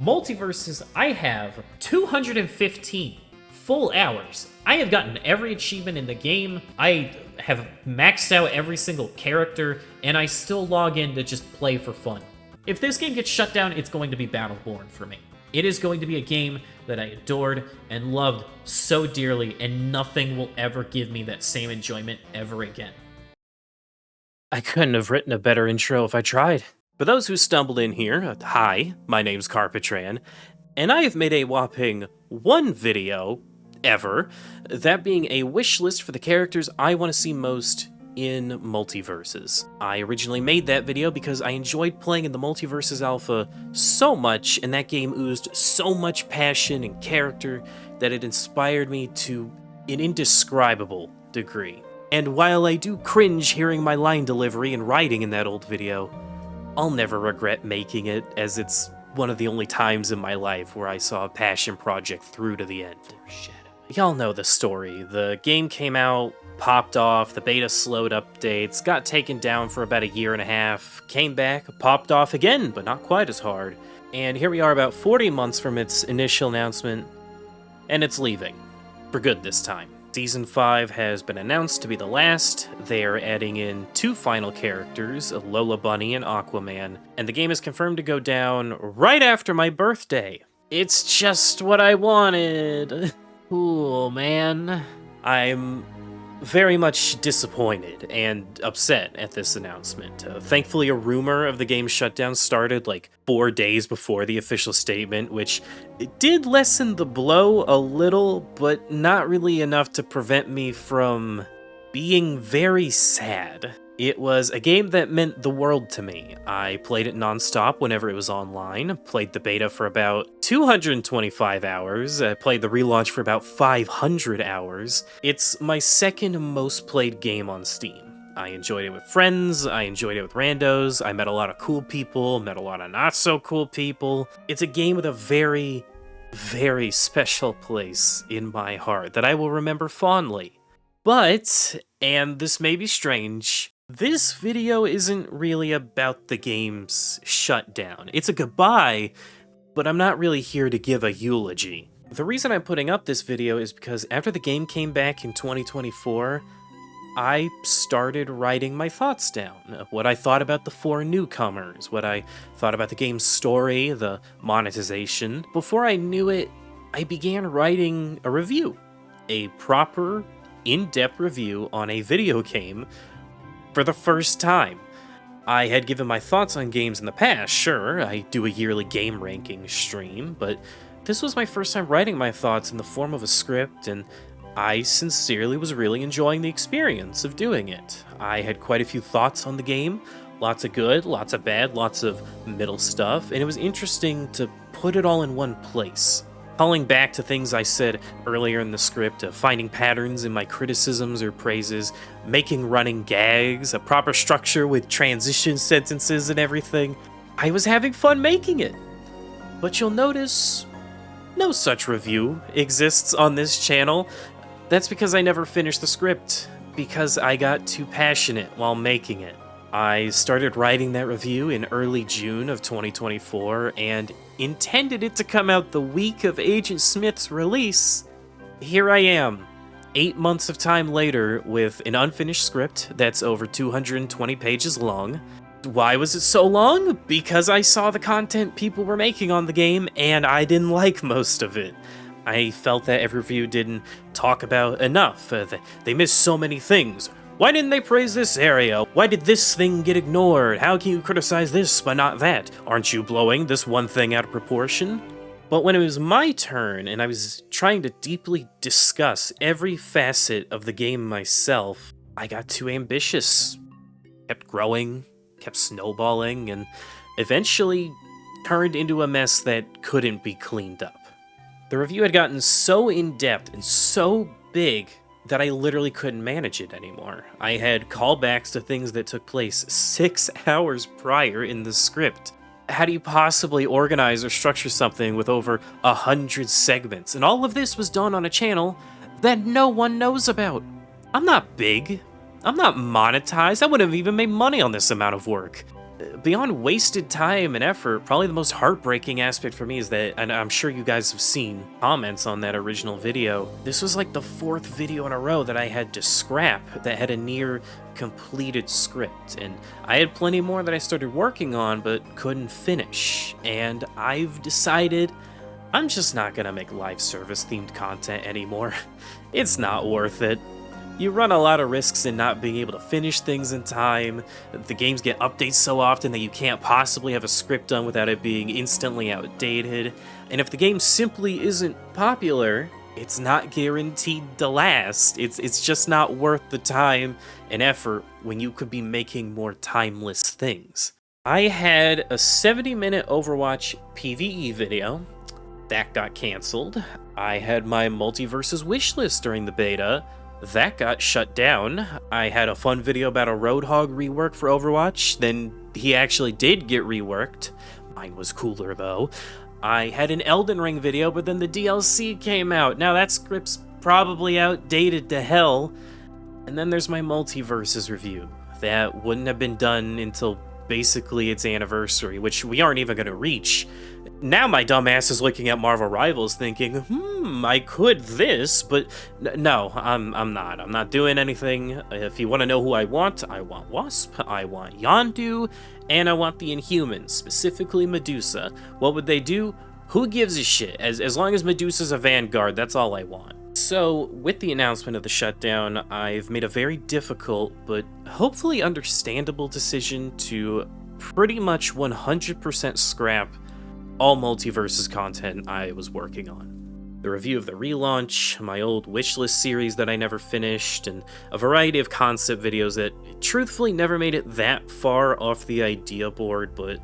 Multiversus, I have 215 full hours. I have gotten every achievement in the game, I have maxed out every single character, and I still log in to just play for fun. If this game gets shut down, it's going to be Battleborn for me. It is going to be a game that I adored and loved so dearly, and nothing will ever give me that same enjoyment ever again. I couldn't have written a better intro if I tried. For those who stumbled in here, hi, my name's KarpehTran, and I have made a whopping one video ever, that being a wish list for the characters I want to see most in Multiversus. I originally made that video because I enjoyed playing in the Multiversus Alpha so much, and that game oozed so much passion and character that it inspired me to an indescribable degree. And while I do cringe hearing my line delivery and writing in that old video, I'll never regret making it, as it's one of the only times in my life where I saw a passion project through to the end. Y'all know the story. The game came out, popped off, the beta slowed updates, got taken down for about a year and a half, came back, popped off again, but not quite as hard. And here we are about 40 months from its initial announcement, and it's leaving. For good this time. Season 5 has been announced to be the last. They are adding in 2 final characters, Lola Bunny and Aquaman, and the game is confirmed to go down right after my birthday. It's just what I wanted. Cool, man. I'm very much disappointed and upset at this announcement. Thankfully, a rumor of the game's shutdown started like 4 days before the official statement, which did lessen the blow a little, but not really enough to prevent me from being very sad. It was a game that meant the world to me. I played it nonstop whenever it was online, played the beta for about 225 hours, played the relaunch for about 500 hours. It's my second most played game on Steam. I enjoyed it with friends, I enjoyed it with randos, I met a lot of cool people, met a lot of not so cool people. It's a game with a very, very special place in my heart that I will remember fondly. But, and this may be strange, this video isn't really about the game's shutdown. It's a goodbye, but I'm not really here to give a eulogy. The reason I'm putting up this video is because after the game came back in 2024, I started writing my thoughts down. What I thought about the 4 newcomers, what I thought about the game's story, the monetization. Before I knew it, I began writing a review. A proper, in-depth review on a video game for the first time. I had given my thoughts on games in the past, sure, I do a yearly game ranking stream, but this was my first time writing my thoughts in the form of a script, and I sincerely was really enjoying the experience of doing it. I had quite a few thoughts on the game, lots of good, lots of bad, lots of middle stuff, and it was interesting to put it all in one place. Calling back to things I said earlier in the script, finding patterns in my criticisms or praises, making running gags, a proper structure with transition sentences and everything. I was having fun making it. But you'll notice no such review exists on this channel. That's because I never finished the script, because I got too passionate while making it. I started writing that review in early June of 2024 and intended it to come out the week of Agent Smith's release. Here I am, 8 months of time later with an unfinished script that's over 220 pages long. Why was it so long? Because I saw the content people were making on the game and I didn't like most of it. I felt that every review didn't talk about enough, they missed so many things. Why didn't they praise this area? Why did this thing get ignored? How can you criticize this but not that? Aren't you blowing this one thing out of proportion? But when it was my turn and I was trying to deeply discuss every facet of the game myself, I got too ambitious. Kept growing, kept snowballing, and eventually turned into a mess that couldn't be cleaned up. The review had gotten so in-depth and so big that I literally couldn't manage it anymore. I had callbacks to things that took place 6 hours prior in the script. How do you possibly organize or structure something with over 100 segments? And all of this was done on a channel that no one knows about. I'm not big. I'm not monetized. I wouldn't have even made money on this amount of work. beyond wasted time and effort, probably the most heartbreaking aspect for me is that, and I'm sure you guys have seen comments on that original video, this was like the 4th video in a row that I had to scrap that had a near completed script, and I had plenty more that I started working on but couldn't finish, and I've decided I'm just not gonna make live service themed content anymore. It's not worth it. You run a lot of risks in not being able to finish things in time. The games get updates so often that you can't possibly have a script done without it being instantly outdated. And if the game simply isn't popular, it's not guaranteed to last. It's just not worth the time and effort when you could be making more timeless things. I had a 70-minute Overwatch PvE video. That got canceled. I had my Multiversus wishlist during the beta. That got shut down. I had a fun video about a Roadhog rework for Overwatch, then he actually did get reworked. Mine was cooler though. I had an Elden Ring video, but then the DLC came out. Now that script's probably outdated to hell. And then there's my Multiversus review. That wouldn't have been done until basically its anniversary, which we aren't even gonna reach. Now my dumbass is looking at Marvel Rivals thinking, I could this, but no, I'm not. I'm not doing anything. If you want to know who I want Wasp, I want Yondu, and I want the Inhumans, specifically Medusa. What would they do? Who gives a shit? As long as Medusa's a vanguard, that's all I want. So, with the announcement of the shutdown, I've made a very difficult, but hopefully understandable decision to pretty much 100% scrap all Multiversus content I was working on. The review of the relaunch, my old Wishlist series that I never finished, and a variety of concept videos that truthfully never made it that far off the idea board, but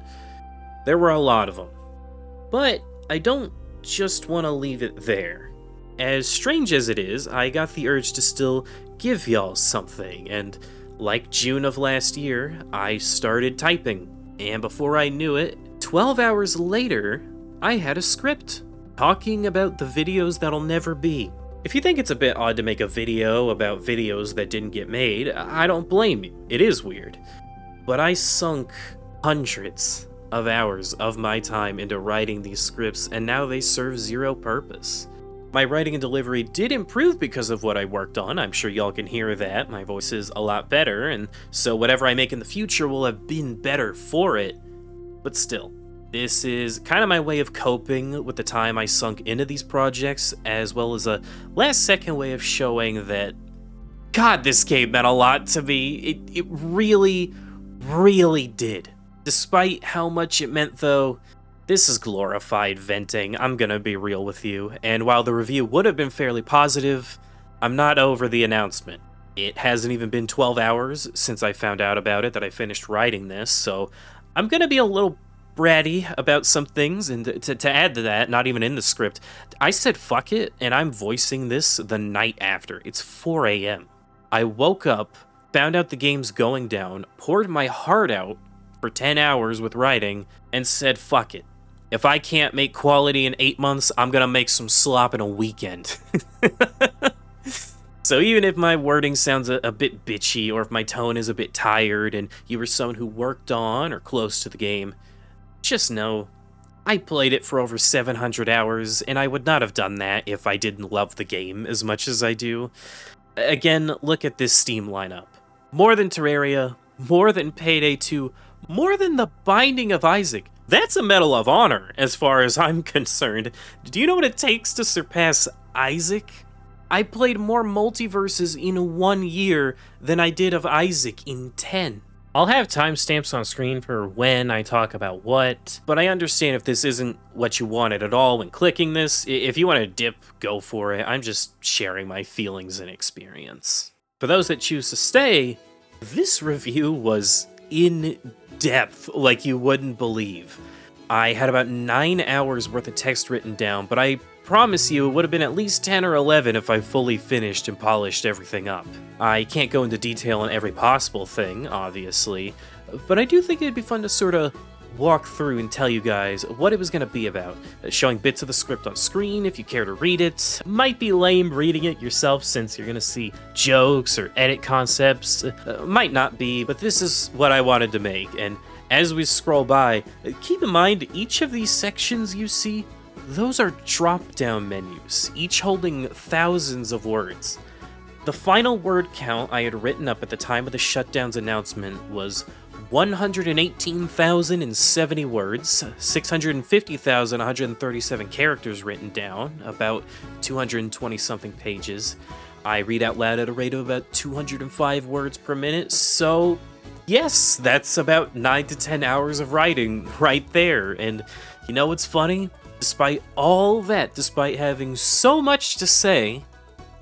there were a lot of them. But I don't just want to leave it there. As strange as it is, I got the urge to still give y'all something, and like June of last year, I started typing, and before I knew it, 12 hours later, I had a script talking about the videos that'll never be. If you think it's a bit odd to make a video about videos that didn't get made, I don't blame you. It is weird. But I sunk hundreds of hours of my time into writing these scripts, and now they serve zero purpose. My writing and delivery did improve because of what I worked on. I'm sure y'all can hear that. My voice is a lot better, and so whatever I make in the future will have been better for it. But still, this is kind of my way of coping with the time I sunk into these projects, as well as a last-second way of showing that, God, this game meant a lot to me. It really, really did. Despite how much it meant, though, this is glorified venting. I'm gonna be real with you. And while the review would have been fairly positive, I'm not over the announcement. It hasn't even been 12 hours since I found out about it that I finished writing this, so I'm gonna be a little bratty about some things, and to add to that, not even in the script, I said fuck it, and I'm voicing this the night after. It's 4 a.m. I woke up, found out the game's going down, poured my heart out for 10 hours with writing, and said fuck it. If I can't make quality in 8 months, I'm gonna make some slop in a weekend. So even if my wording sounds a bit bitchy, or if my tone is a bit tired, and you were someone who worked on or close to the game, just know, I played it for over 700 hours, and I would not have done that if I didn't love the game as much as I do. Again, look at this Steam lineup. More than Terraria, more than Payday 2, more than The Binding of Isaac. That's a Medal of Honor, as far as I'm concerned. Do you know what it takes to surpass Isaac? I played more Multiverses in 1 year than I did of Isaac in 10. I'll have timestamps on screen for when I talk about what, but I understand if this isn't what you wanted at all when clicking this. If you want to dip, go for it. I'm just sharing my feelings and experience. For those that choose to stay, this review was in depth like you wouldn't believe. I had about 9 hours worth of text written down, but I promise you it would have been at least 10 or 11 if I fully finished and polished everything up. I can't go into detail on every possible thing, obviously, but I do think it'd be fun to sort of walk through and tell you guys what it was going to be about. Showing bits of the script on screen if you care to read it. Might be lame reading it yourself since you're going to see jokes or edit concepts. Might not be, but this is what I wanted to make, and As we scroll by, keep in mind each of these sections you see, those are drop-down menus, each holding thousands of words. The final word count I had written up at the time of the shutdown's announcement was 118,070 words, 650,137 characters written down, about 220-something pages. I read out loud at a rate of about 205 words per minute, so yes, that's about 9 to 10 hours of writing right there. And you know what's funny? Despite all that, despite having so much to say,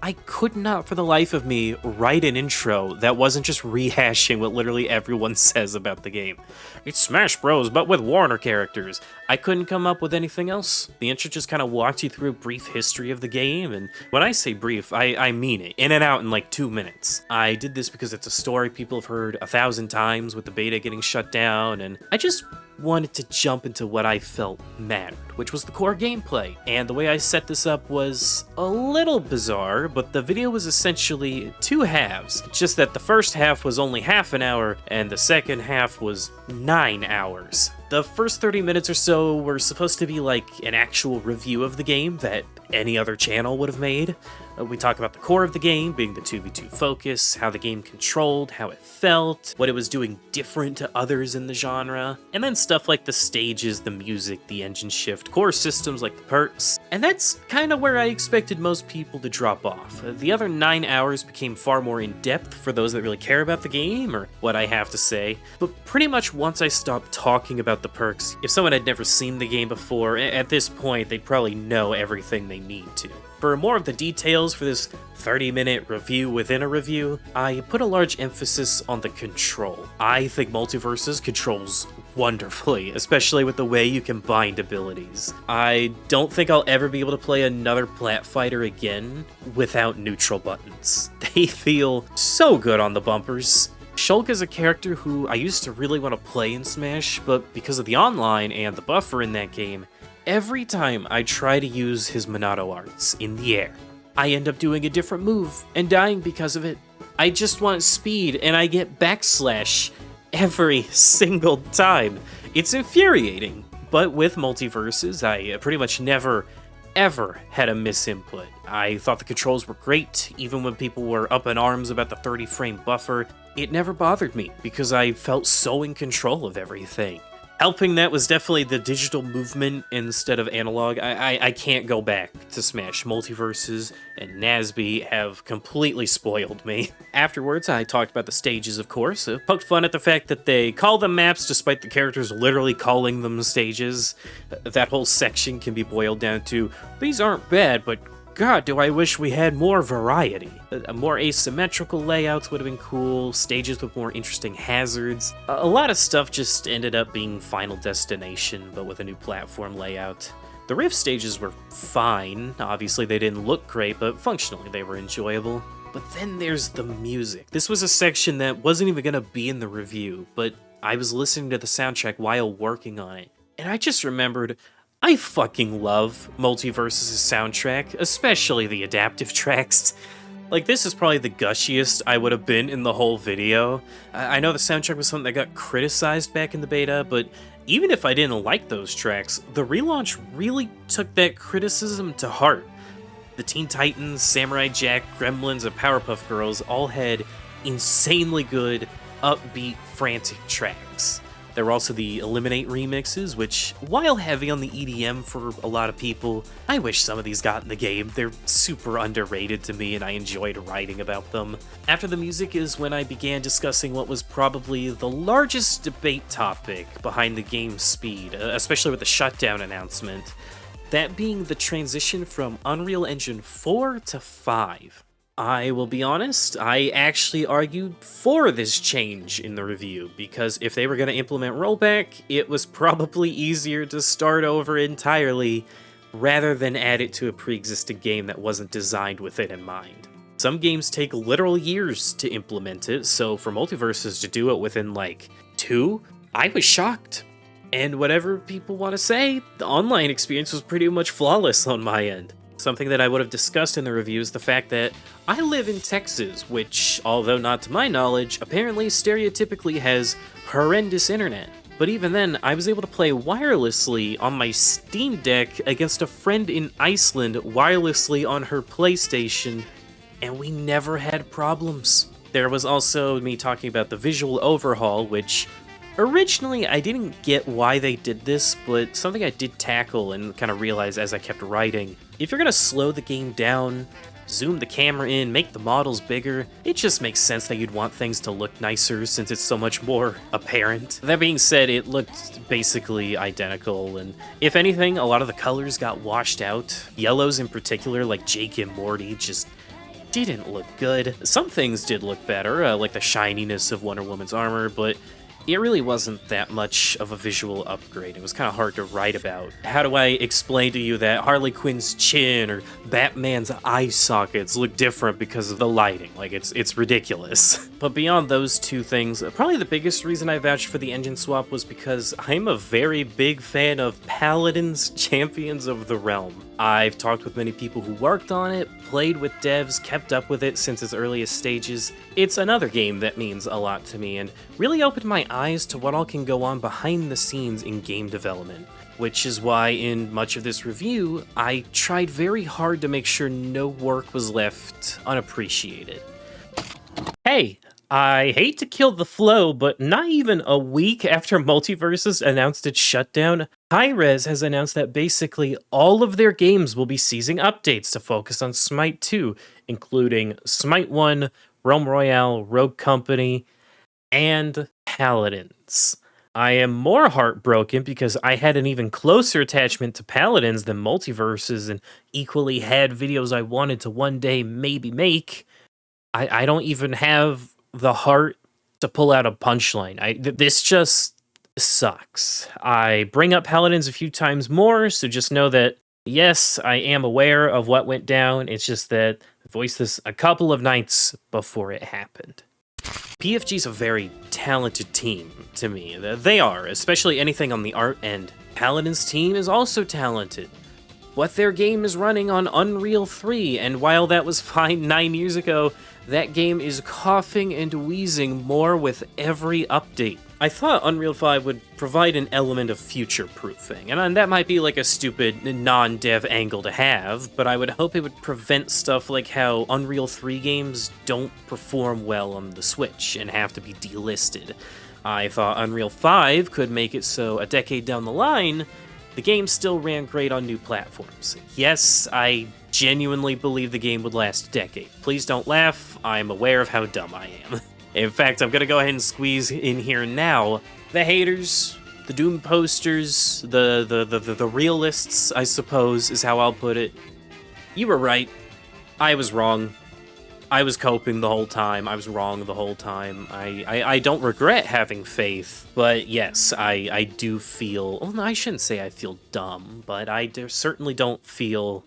I could not for the life of me write an intro that wasn't just rehashing what literally everyone says about the game. It's Smash Bros, but with Warner characters. I couldn't come up with anything else. The intro just kind of walked you through a brief history of the game, and when I say brief, I mean it. In and out in like 2 minutes. I did this because it's a story people have heard 1,000 times with the beta getting shut down, and I just wanted to jump into what I felt mattered, which was the core gameplay. And the way I set this up was a little bizarre, but the video was essentially 2 halves. Just that the first half was only half an hour, and the second half was 9 hours. The first 30 minutes or so were supposed to be like an actual review of the game that any other channel would have made. We talk about the core of the game, being the 2v2 focus, how the game controlled, how it felt, what it was doing different to others in the genre, and then stuff like the stages, the music, the engine shift, core systems like the perks. And that's kind of where I expected most people to drop off. The other 9 hours became far more in-depth for those that really care about the game or what I have to say, but pretty much once I stopped talking about the perks, if someone had never seen the game before, at this point they'd probably know everything they need to. For more of the details for this 30-minute review within a review, I put a large emphasis on the control. I think Multiversus controls wonderfully, especially with the way you can bind abilities. I don't think I'll ever be able to play another plat fighter again without neutral buttons. They feel so good on the bumpers. Shulk is a character who I used to really want to play in Smash, but because of the online and the buffer in that game, every time I try to use his Monado arts in the air, I end up doing a different move and dying because of it. I just want speed and I get backslash every single time. It's infuriating, but with Multiversus, I pretty much never ever had a misinput. I thought the controls were great, even when people were up in arms about the 30-frame buffer. It never bothered me because I felt so in control of everything. Helping that was definitely the digital movement instead of analog. I can't go back to Smash. Multiversus and Nazby have completely spoiled me. Afterwards, I talked about the stages, of course. Poked fun at the fact that they call them maps despite the characters literally calling them stages. That whole section can be boiled down to, these aren't bad, but God, do I wish we had more variety. More asymmetrical layouts would have been cool, stages with more interesting hazards. A lot of stuff just ended up being Final Destination, but with a new platform layout. The Rift stages were fine. Obviously they didn't look great, but functionally they were enjoyable. But then there's the music. This was a section that wasn't even gonna be in the review, but I was listening to the soundtrack while working on it, and I just remembered I fucking love Multiversus' soundtrack, especially the adaptive tracks. Like, this is probably the gushiest I would have been in the whole video. I know the soundtrack was something that got criticized back in the beta, but even if I didn't like those tracks, the relaunch really took that criticism to heart. The Teen Titans, Samurai Jack, Gremlins, and Powerpuff Girls all had insanely good, upbeat, frantic tracks. There were also the Eliminate remixes, which, while heavy on the EDM for a lot of people, I wish some of these got in the game. They're super underrated to me, and I enjoyed writing about them. After the music is when I began discussing what was probably the largest debate topic behind the game's speed, especially with the shutdown announcement. That being the transition from Unreal Engine 4 to 5. I will be honest, I actually argued for this change in the review, because if they were going to implement rollback, it was probably easier to start over entirely, rather than add it to a pre-existing game that wasn't designed with it in mind. Some games take literal years to implement it, so for Multiversus to do it within like 2, I was shocked. And whatever people want to say, the online experience was pretty much flawless on my end. Something that I would have discussed in the review is the fact that I live in Texas, which, although not to my knowledge, apparently stereotypically has horrendous internet. But even then, I was able to play wirelessly on my Steam Deck against a friend in Iceland wirelessly on her PlayStation, and we never had problems. There was also me talking about the visual overhaul, which originally I didn't get why they did this, but something I did tackle and kind of realize as I kept writing. If you're going to slow the game down, zoom the camera in, make the models bigger, it just makes sense that you'd want things to look nicer since it's so much more apparent. That being said, it looked basically identical, and if anything, a lot of the colors got washed out. Yellows in particular, like Jake and Morty, just didn't look good. Some things did look better, like the shininess of Wonder Woman's armor, but it really wasn't that much of a visual upgrade. It was kind of hard to write about. How do I explain to you that Harley Quinn's chin or Batman's eye sockets look different because of the lighting? Like, it's ridiculous. But beyond those two things, probably the biggest reason I vouched for the engine swap was because I'm a very big fan of Paladin's Champions of the Realm. I've talked with many people who worked on it, played with devs, kept up with it since its earliest stages. It's another game that means a lot to me and really opened my eyes to what all can go on behind the scenes in game development. Which is why in much of this review, I tried very hard to make sure no work was left unappreciated. Hey! I hate to kill the flow, but not even a week after Multiversus announced its shutdown, Hi-Rez has announced that basically all of their games will be seizing updates to focus on Smite 2, including Smite 1, Realm Royale, Rogue Company, and Paladins. I am more heartbroken because I had an even closer attachment to Paladins than Multiversus and equally had videos I wanted to one day maybe make. I don't even have the heart to pull out a punchline. This just sucks. I bring up Paladins a few times more, so just know that, yes, I am aware of what went down. It's just that I voiced this a couple of nights before it happened. PFG's a very talented team to me. They are, especially anything on the art end. Paladin's team is also talented. What their game is running on Unreal 3, and while that was fine 9 years ago, that game is coughing and wheezing more with every update. I thought Unreal 5 would provide an element of future-proofing, and that might be like a stupid non-dev angle to have, but I would hope it would prevent stuff like how Unreal 3 games don't perform well on the Switch and have to be delisted. I thought Unreal 5 could make it so a decade down the line, the game still ran great on new platforms. Yes, I genuinely believe the game would last a decade. Please don't laugh, I'm aware of how dumb I am. In fact, I'm gonna go ahead and squeeze in here now. The haters, the Doom posters, the realists, I suppose, is how I'll put it. You were right. I was wrong. I was coping the whole time. I was wrong the whole time. I don't regret having faith, but yes, I do feel... Well, no, I shouldn't say I feel dumb, but I certainly don't feel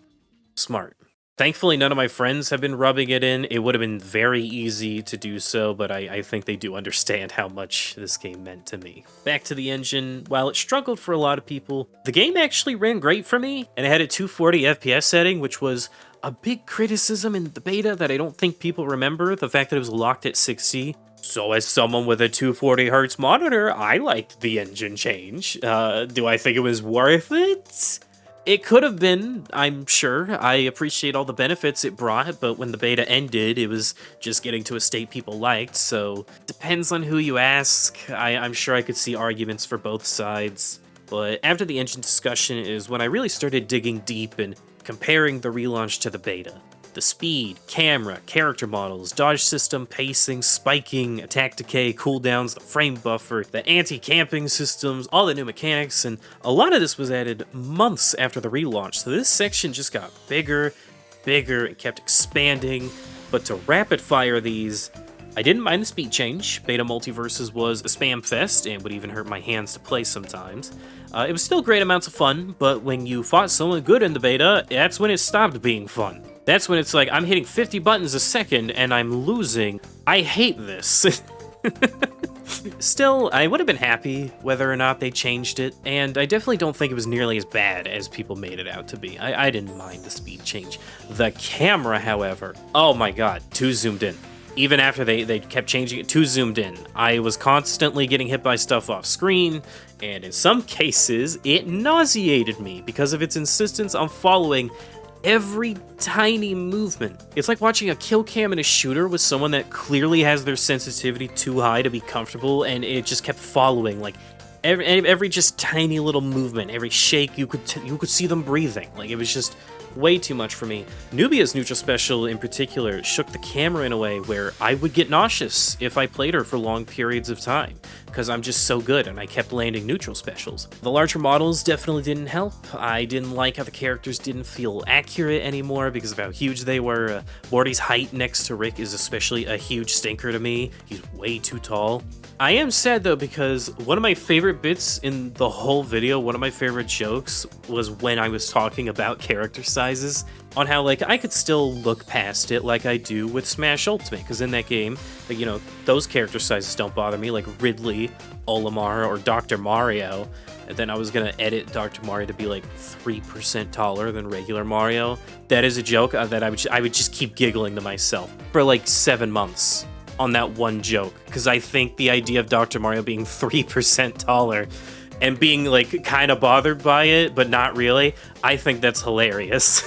smart. Thankfully, none of my friends have been rubbing it in. It would have been very easy to do so, but I think they do understand how much this game meant to me. Back to the engine, while it struggled for a lot of people, the game actually ran great for me, and it had a 240 FPS setting, which was a big criticism in the beta that I don't think people remember, the fact that it was locked at 60. So as someone with a 240Hz monitor, I liked the engine change. Do I think it was worth it? It could have been, I'm sure. I appreciate all the benefits it brought, but when the beta ended, it was just getting to a state people liked, so depends on who you ask. I'm sure I could see arguments for both sides. But after the engine discussion is when I really started digging deep and comparing the relaunch to the beta. The speed, camera, character models, dodge system, pacing, spiking, attack decay, cooldowns, the frame buffer, the anti-camping systems, all the new mechanics, and a lot of this was added months after the relaunch, so this section just got bigger, and kept expanding. But to rapid fire these, I didn't mind the speed change. Beta Multiversus was a spam fest and would even hurt my hands to play sometimes. It was still great amounts of fun, but when you fought someone good in the beta, that's when it stopped being fun. That's when it's like, I'm hitting 50 buttons a second and I'm losing. I hate this. Still, I would have been happy whether or not they changed it, and I definitely don't think it was nearly as bad as people made it out to be. I didn't mind the speed change. The camera, however, oh my god, too zoomed in. even after they kept changing it to zoomed in. I was constantly getting hit by stuff off screen, and in some cases, it nauseated me because of its insistence on following every tiny movement. It's like watching a kill cam in a shooter with someone that clearly has their sensitivity too high to be comfortable, and it just kept following, like, every just tiny little movement, every shake, you could see them breathing. Like, it was just way too much for me. Nubia's neutral special in particular shook the camera in a way where I would get nauseous if I played her for long periods of time, because I'm just so good and I kept landing neutral specials. The larger models definitely didn't help. I didn't like how the characters didn't feel accurate anymore because of how huge they were. Morty's height next to Rick is especially a huge stinker to me. He's way too tall. I am sad though, because one of my favorite bits in the whole video, one of my favorite jokes, was when I was talking about character sizes, on how, like, I could still look past it like I do with Smash Ultimate, because in that game, like, you know, those character sizes don't bother me, like Ridley, Olimar, or Dr. Mario. And then I was gonna edit Dr. Mario to be like 3% taller than regular Mario. That is a joke that I would just keep giggling to myself for like 7 months on that one joke, because I think the idea of Dr. Mario being 3% taller and being like kind of bothered by it, but not really, I think that's hilarious.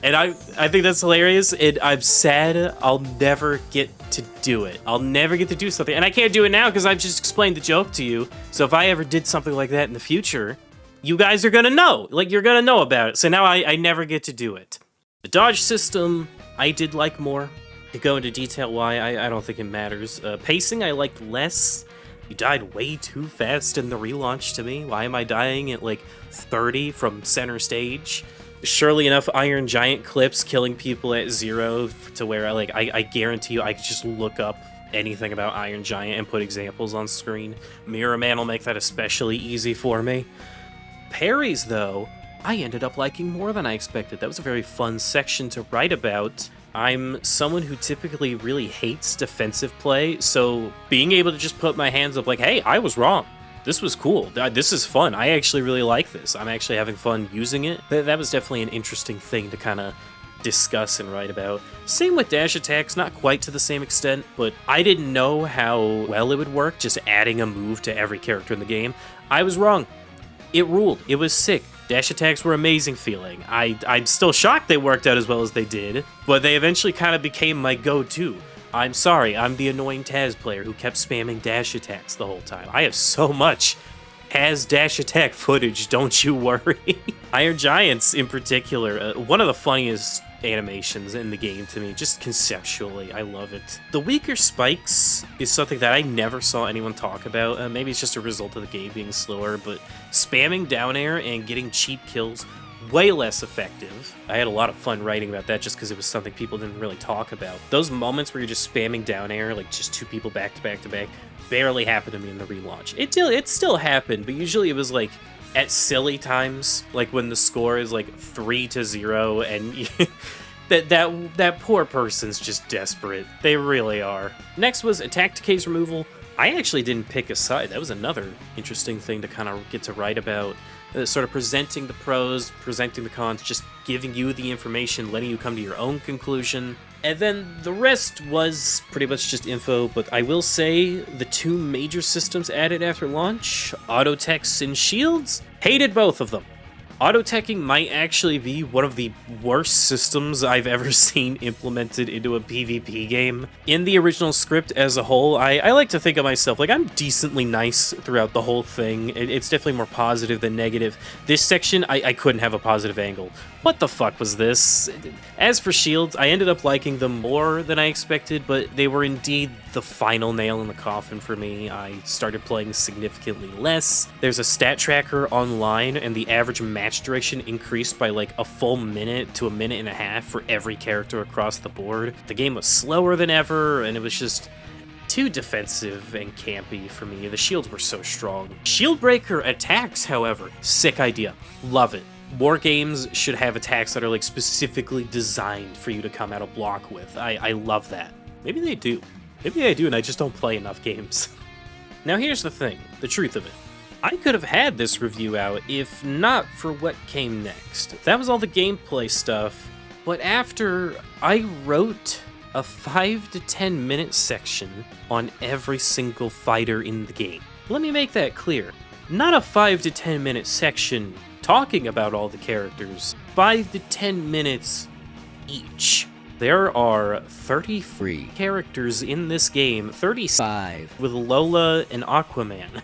And I think that's hilarious, and I'm sad I'll never get to do it. I'll never get to do something, and I can't do it now because I've just explained the joke to you. So if I ever did something like that in the future, you guys are gonna know. Like, you're gonna know about it. So now I never get to do it. The dodge system, I did like more. To go into detail why, I don't think it matters. Pacing, I liked less. You died way too fast in the relaunch to me. Why am I dying at like 30 from center stage? Surely enough, Iron Giant clips killing people at 0 to where I guarantee you I could just look up anything about Iron Giant and put examples on screen. Mirror Man will make that especially easy for me. Parries, though, I ended up liking more than I expected. That was a very fun section to write about. I'm someone who typically really hates defensive play, so being able to just put my hands up like, hey, I was wrong. This was cool. This is fun. I actually really like this. I'm actually having fun using it. That was definitely an interesting thing to kind of discuss and write about. Same with dash attacks, not quite to the same extent, but I didn't know how well it would work just adding a move to every character in the game. I was wrong. It ruled. It was sick. Dash attacks were amazing feeling. I'm still shocked they worked out as well as they did, but they eventually kind of became my go-to. I'm sorry, I'm the annoying Taz player who kept spamming dash attacks the whole time. I have so much Taz dash attack footage, don't you worry. Iron Giants in particular, one of the funniest animations in the game to me, just conceptually, I love it. The weaker spikes is something that I never saw anyone talk about. Maybe it's just a result of the game being slower, but spamming down air and getting cheap kills, way less effective. I had a lot of fun writing about that just because it was something people didn't really talk about. Those moments where you're just spamming down air, like just 2 people back to back to back, barely happened to me in the relaunch. It still happened, but usually it was like at silly times, like when the score is like 3-0 and that poor person's just desperate. They really are. Next was attack decays removal. I actually didn't pick a side. That was another interesting thing to kind of get to write about. Sort of presenting the pros, presenting the cons, just giving you the information, letting you come to your own conclusion. And then the rest was pretty much just info, but I will say the 2 major systems added after launch, auto-techs and shields, hated both of them. Auto-teching might actually be one of the worst systems I've ever seen implemented into a PvP game. In the original script as a whole, I like to think of myself like I'm decently nice throughout the whole thing. It's definitely more positive than negative. This section, I couldn't have a positive angle. What the fuck was this? As for shields, I ended up liking them more than I expected, but they were indeed the final nail in the coffin for me. I started playing significantly less. There's a stat tracker online, and the average match duration increased by like a full minute to a minute and a half for every character across the board. The game was slower than ever, and it was just too defensive and campy for me. The shields were so strong. Shield breaker attacks, however, sick idea. Love it. More games should have attacks that are like specifically designed for you to come out of block with. I love that. Maybe they do. Maybe I do and I just don't play enough games. Now here's the thing, the truth of it. I could have had this review out if not for what came next. That was all the gameplay stuff, but after I wrote a 5 to 10 minute section on every single fighter in the game. Let me make that clear. Not a 5 to 10 minute section talking about all the characters. 5 to 10 minutes each. There are 33 characters in this game, 35 with Lola and Aquaman.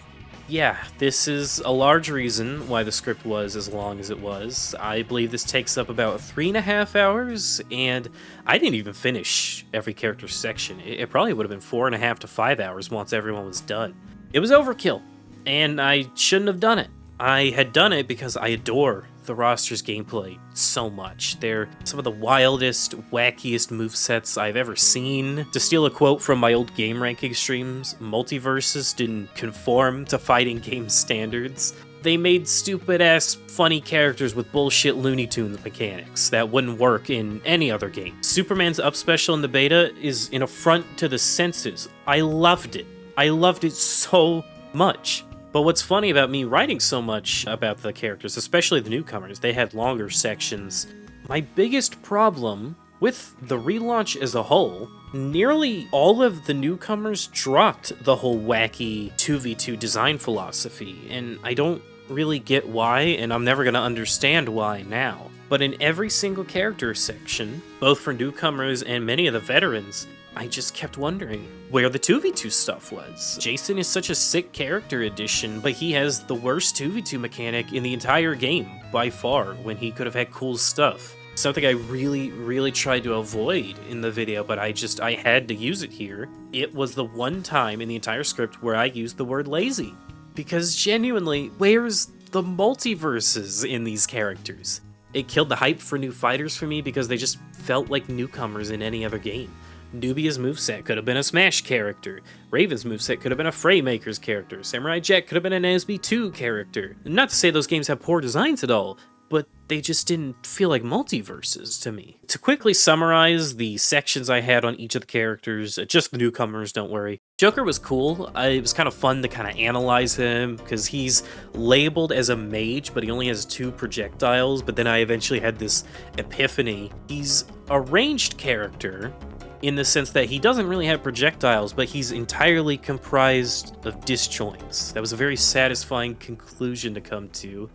Yeah, this is a large reason why the script was as long as it was. I believe this takes up about 3.5 hours, and I didn't even finish every character section. It probably would have been 4.5 to 5 hours once everyone was done. It was overkill, and I shouldn't have done it. I had done it because I adore the roster's gameplay so much. They're some of the wildest, wackiest movesets I've ever seen. To steal a quote from my old game ranking streams, Multiversus didn't conform to fighting game standards. They made stupid-ass funny characters with bullshit Looney Tunes mechanics that wouldn't work in any other game. Superman's up special in the beta is an affront to the senses. I loved it. I loved it so much. But what's funny about me writing so much about the characters, especially the newcomers, they had longer sections. My biggest problem with the relaunch as a whole, nearly all of the newcomers dropped the whole wacky 2v2 design philosophy, and I don't really get why, and I'm never going to understand why now. But in every single character section, both for newcomers and many of the veterans, I just kept wondering where the 2v2 stuff was. Jason is such a sick character addition, but he has the worst 2v2 mechanic in the entire game, by far, when he could have had cool stuff. Something I really tried to avoid in the video, but I had to use it here. It was the one time in the entire script where I used the word lazy. Because genuinely, where's the multiverses in these characters? It killed the hype for new fighters for me because they just felt like newcomers in any other game. Nubia's moveset could have been a Smash character. Raven's moveset could have been a Fraymaker's character. Samurai Jack could have been an SB2 character. Not to say those games have poor designs at all, but they just didn't feel like multiverses to me. To quickly summarize the sections I had on each of the characters, just the newcomers, don't worry. Joker was cool. It was kind of fun to kind of analyze him, because he's labeled as a mage, but he only has 2 projectiles, but then I eventually had this epiphany. He's a ranged character, in the sense that he doesn't really have projectiles, but he's entirely comprised of disjoints. That was a very satisfying conclusion to come to.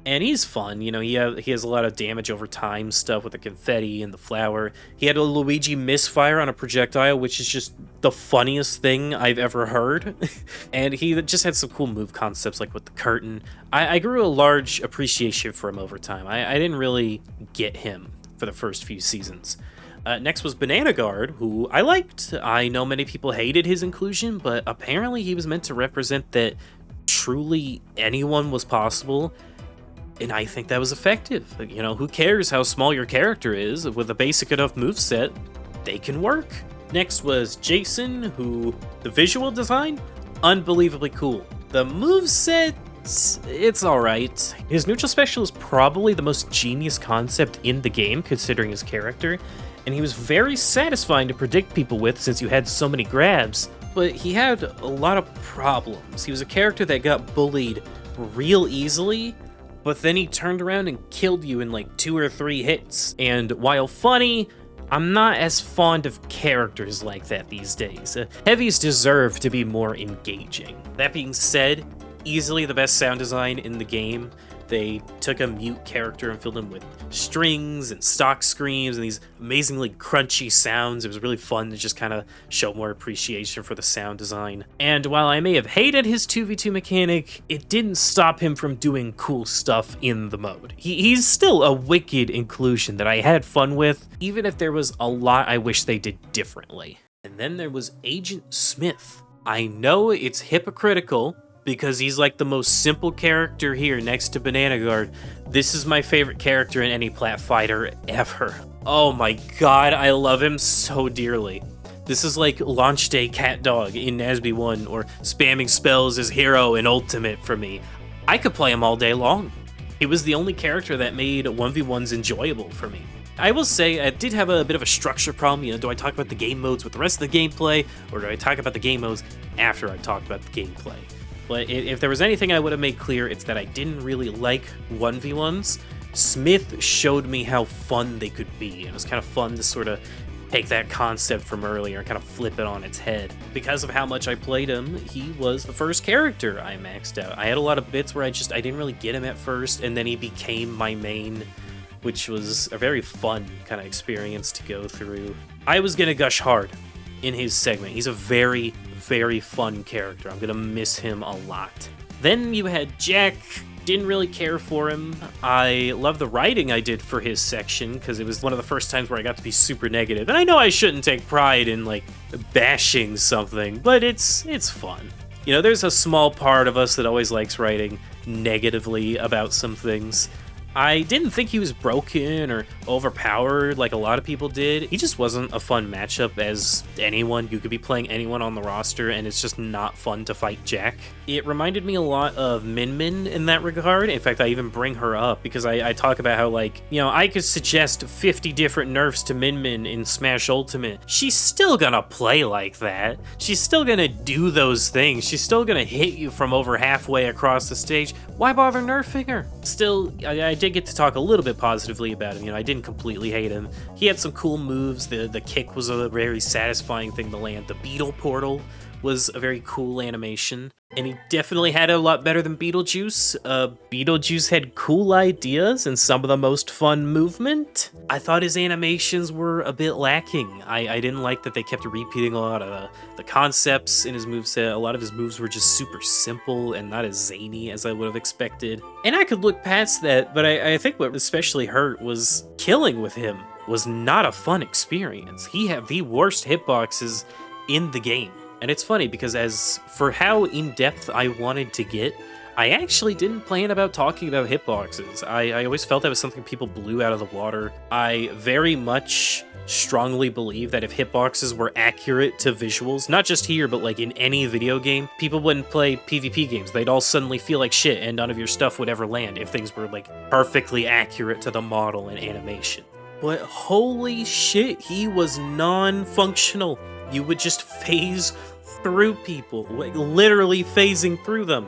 And he's fun, you know, he has a lot of damage over time stuff with the confetti and the flower. He had a Luigi misfire on a projectile, which is just the funniest thing I've ever heard. And he just had some cool move concepts, like with the curtain. I grew a large appreciation for him over time. I didn't really get him for the first few seasons. Next was Banana Guard, who I liked. I know many people hated his inclusion, but apparently he was meant to represent that truly anyone was possible, and I think that was effective. You know, who cares how small your character is? With a basic enough moveset, they can work. Next was Jason, who, the visual design, unbelievably cool. The moveset, it's alright. His neutral special is probably the most genius concept in the game, considering his character, and he was very satisfying to predict people with since you had so many grabs, but he had a lot of problems. He was a character that got bullied real easily, but then he turned around and killed you in like 2 or 3 hits. And while funny, I'm not as fond of characters like that these days. Heavies deserve to be more engaging. That being said, easily the best sound design in the game. They took a mute character and filled him with strings and stock screams and these amazingly crunchy sounds. It was really fun to just kind of show more appreciation for the sound design. And while I may have hated his 2v2 mechanic, it didn't stop him from doing cool stuff in the mode. He's still a wicked inclusion that I had fun with, even if there was a lot I wish they did differently. And then there was Agent Smith. I know it's hypocritical, because he's like the most simple character here next to Banana Guard. This is my favorite character in any plat fighter ever. Oh my god, I love him so dearly. This is like Launch Day Cat Dog in NASB 1, or spamming spells as Hero in Ultimate for me. I could play him all day long. He was the only character that made 1v1s enjoyable for me. I will say I did have a bit of a structure problem. You know, do I talk about the game modes with the rest of the gameplay, or do I talk about the game modes after I talked about the gameplay? But if there was anything I would have made clear, it's that I didn't really like 1v1s. Smith showed me how fun they could be, and it was kind of fun to sort of take that concept from earlier and kind of flip it on its head. Because of how much I played him, he was the first character I maxed out. I had a lot of bits where I didn't really get him at first, and then he became my main, which was a very fun kind of experience to go through. I was gonna gush hard in his segment. He's a very, very fun character. I'm gonna miss him a lot. Then you had Jack. Didn't really care for him. I love the writing I did for his section because it was one of the first times where I got to be super negative. And I know I shouldn't take pride in like bashing something, but it's fun. You know, there's a small part of us that always likes writing negatively about some things. I didn't think he was broken or overpowered like a lot of people did. He just wasn't a fun matchup as anyone. You could be playing anyone on the roster, and it's just not fun to fight Jack. It reminded me a lot of Min Min in that regard. In fact, I even bring her up because I talk about how, like, you know, I could suggest 50 different nerfs to Min Min in Smash Ultimate. She's still gonna play like that. She's still gonna do those things. She's still gonna hit you from over halfway across the stage. Why bother nerfing her? Still, I did get to talk a little bit positively about him. You know, I didn't completely hate him. He had some cool moves. The kick was a very satisfying thing to land. The Beetle Portal was a very cool animation. And he definitely had it a lot better than Beetlejuice. Beetlejuice had cool ideas and some of the most fun movement. I thought his animations were a bit lacking. I didn't like that they kept repeating a lot of the concepts in his moveset. A lot of his moves were just super simple and not as zany as I would have expected. And I could look past that, but I think what especially hurt was killing with him was not a fun experience. He had the worst hitboxes in the game. And it's funny because as for how in-depth I wanted to get, I actually didn't plan about talking about hitboxes. I always felt that was something people blew out of the water. I very much strongly believe that if hitboxes were accurate to visuals, not just here, but like in any video game, people wouldn't play PvP games. They'd all suddenly feel like shit and none of your stuff would ever land if things were like perfectly accurate to the model and animation. But holy shit, he was non-functional. You would just phase through people, like literally phasing through them.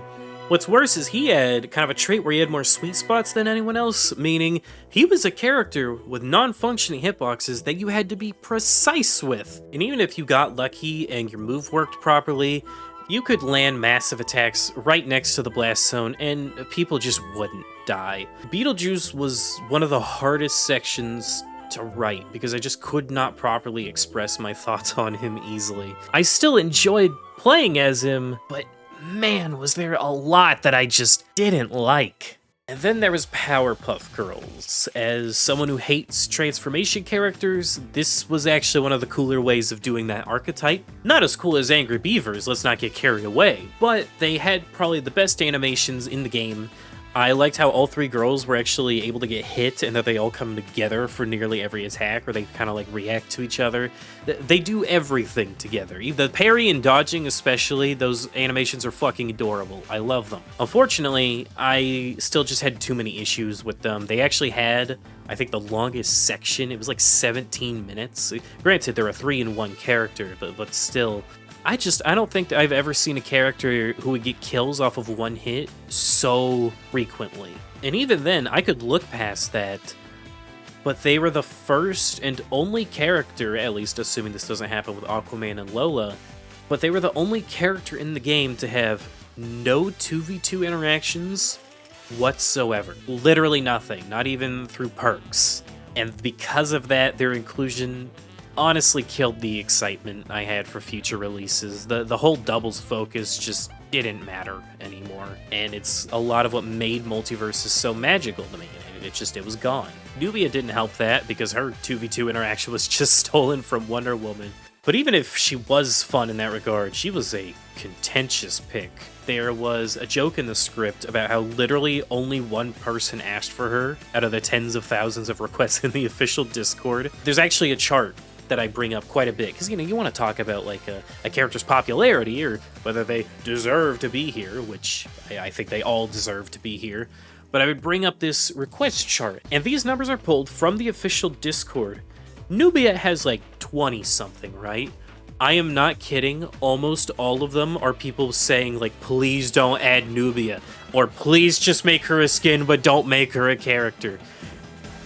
What's worse is he had kind of a trait where he had more sweet spots than anyone else, meaning he was a character with non-functioning hitboxes that you had to be precise with. And even if you got lucky and your move worked properly, you could land massive attacks right next to the blast zone and people just wouldn't die. Beetlejuice was one of the hardest sections to write because I just could not properly express my thoughts on him easily. I still enjoyed playing as him, but man, was there a lot that I just didn't like. And then there was Powerpuff Girls. As someone who hates transformation characters, this was actually one of the cooler ways of doing that archetype. Not as cool as Angry Beavers, let's not get carried away, but they had probably the best animations in the game. I liked how all three girls were actually able to get hit and that they all come together for nearly every attack, or they kind of like react to each other. They do everything together. The parry and dodging especially, those animations are fucking adorable. I love them. Unfortunately, I still just had too many issues with them. They actually had, I think, the longest section. It was like 17 minutes. Granted, they're a 3-in-1 character, but still. I don't think that I've ever seen a character who would get kills off of one hit so frequently. And even then, I could look past that, but they were the first and only character, at least assuming this doesn't happen with Aquaman and Lola, but they were the only character in the game to have no 2v2 interactions whatsoever. Literally nothing, not even through perks. And because of that, their inclusion honestly killed the excitement I had for future releases. The whole doubles focus just didn't matter anymore, and it's a lot of what made Multiversus so magical to me. It was gone. Nubia didn't help that because her 2v2 interaction was just stolen from Wonder Woman. But even if she was fun in that regard, she was a contentious pick. There was a joke in the script about how literally only one person asked for her out of the tens of thousands of requests in the official Discord. There's actually a chart that I bring up quite a bit, because, you know, you want to talk about like a character's popularity or whether they deserve to be here, which I think they all deserve to be here. But I would bring up this request chart, and these numbers are pulled from the official Discord. Nubia has like 20-something, right? I am not kidding. Almost all of them are people saying like, please don't add Nubia, or please just make her a skin, but don't make her a character.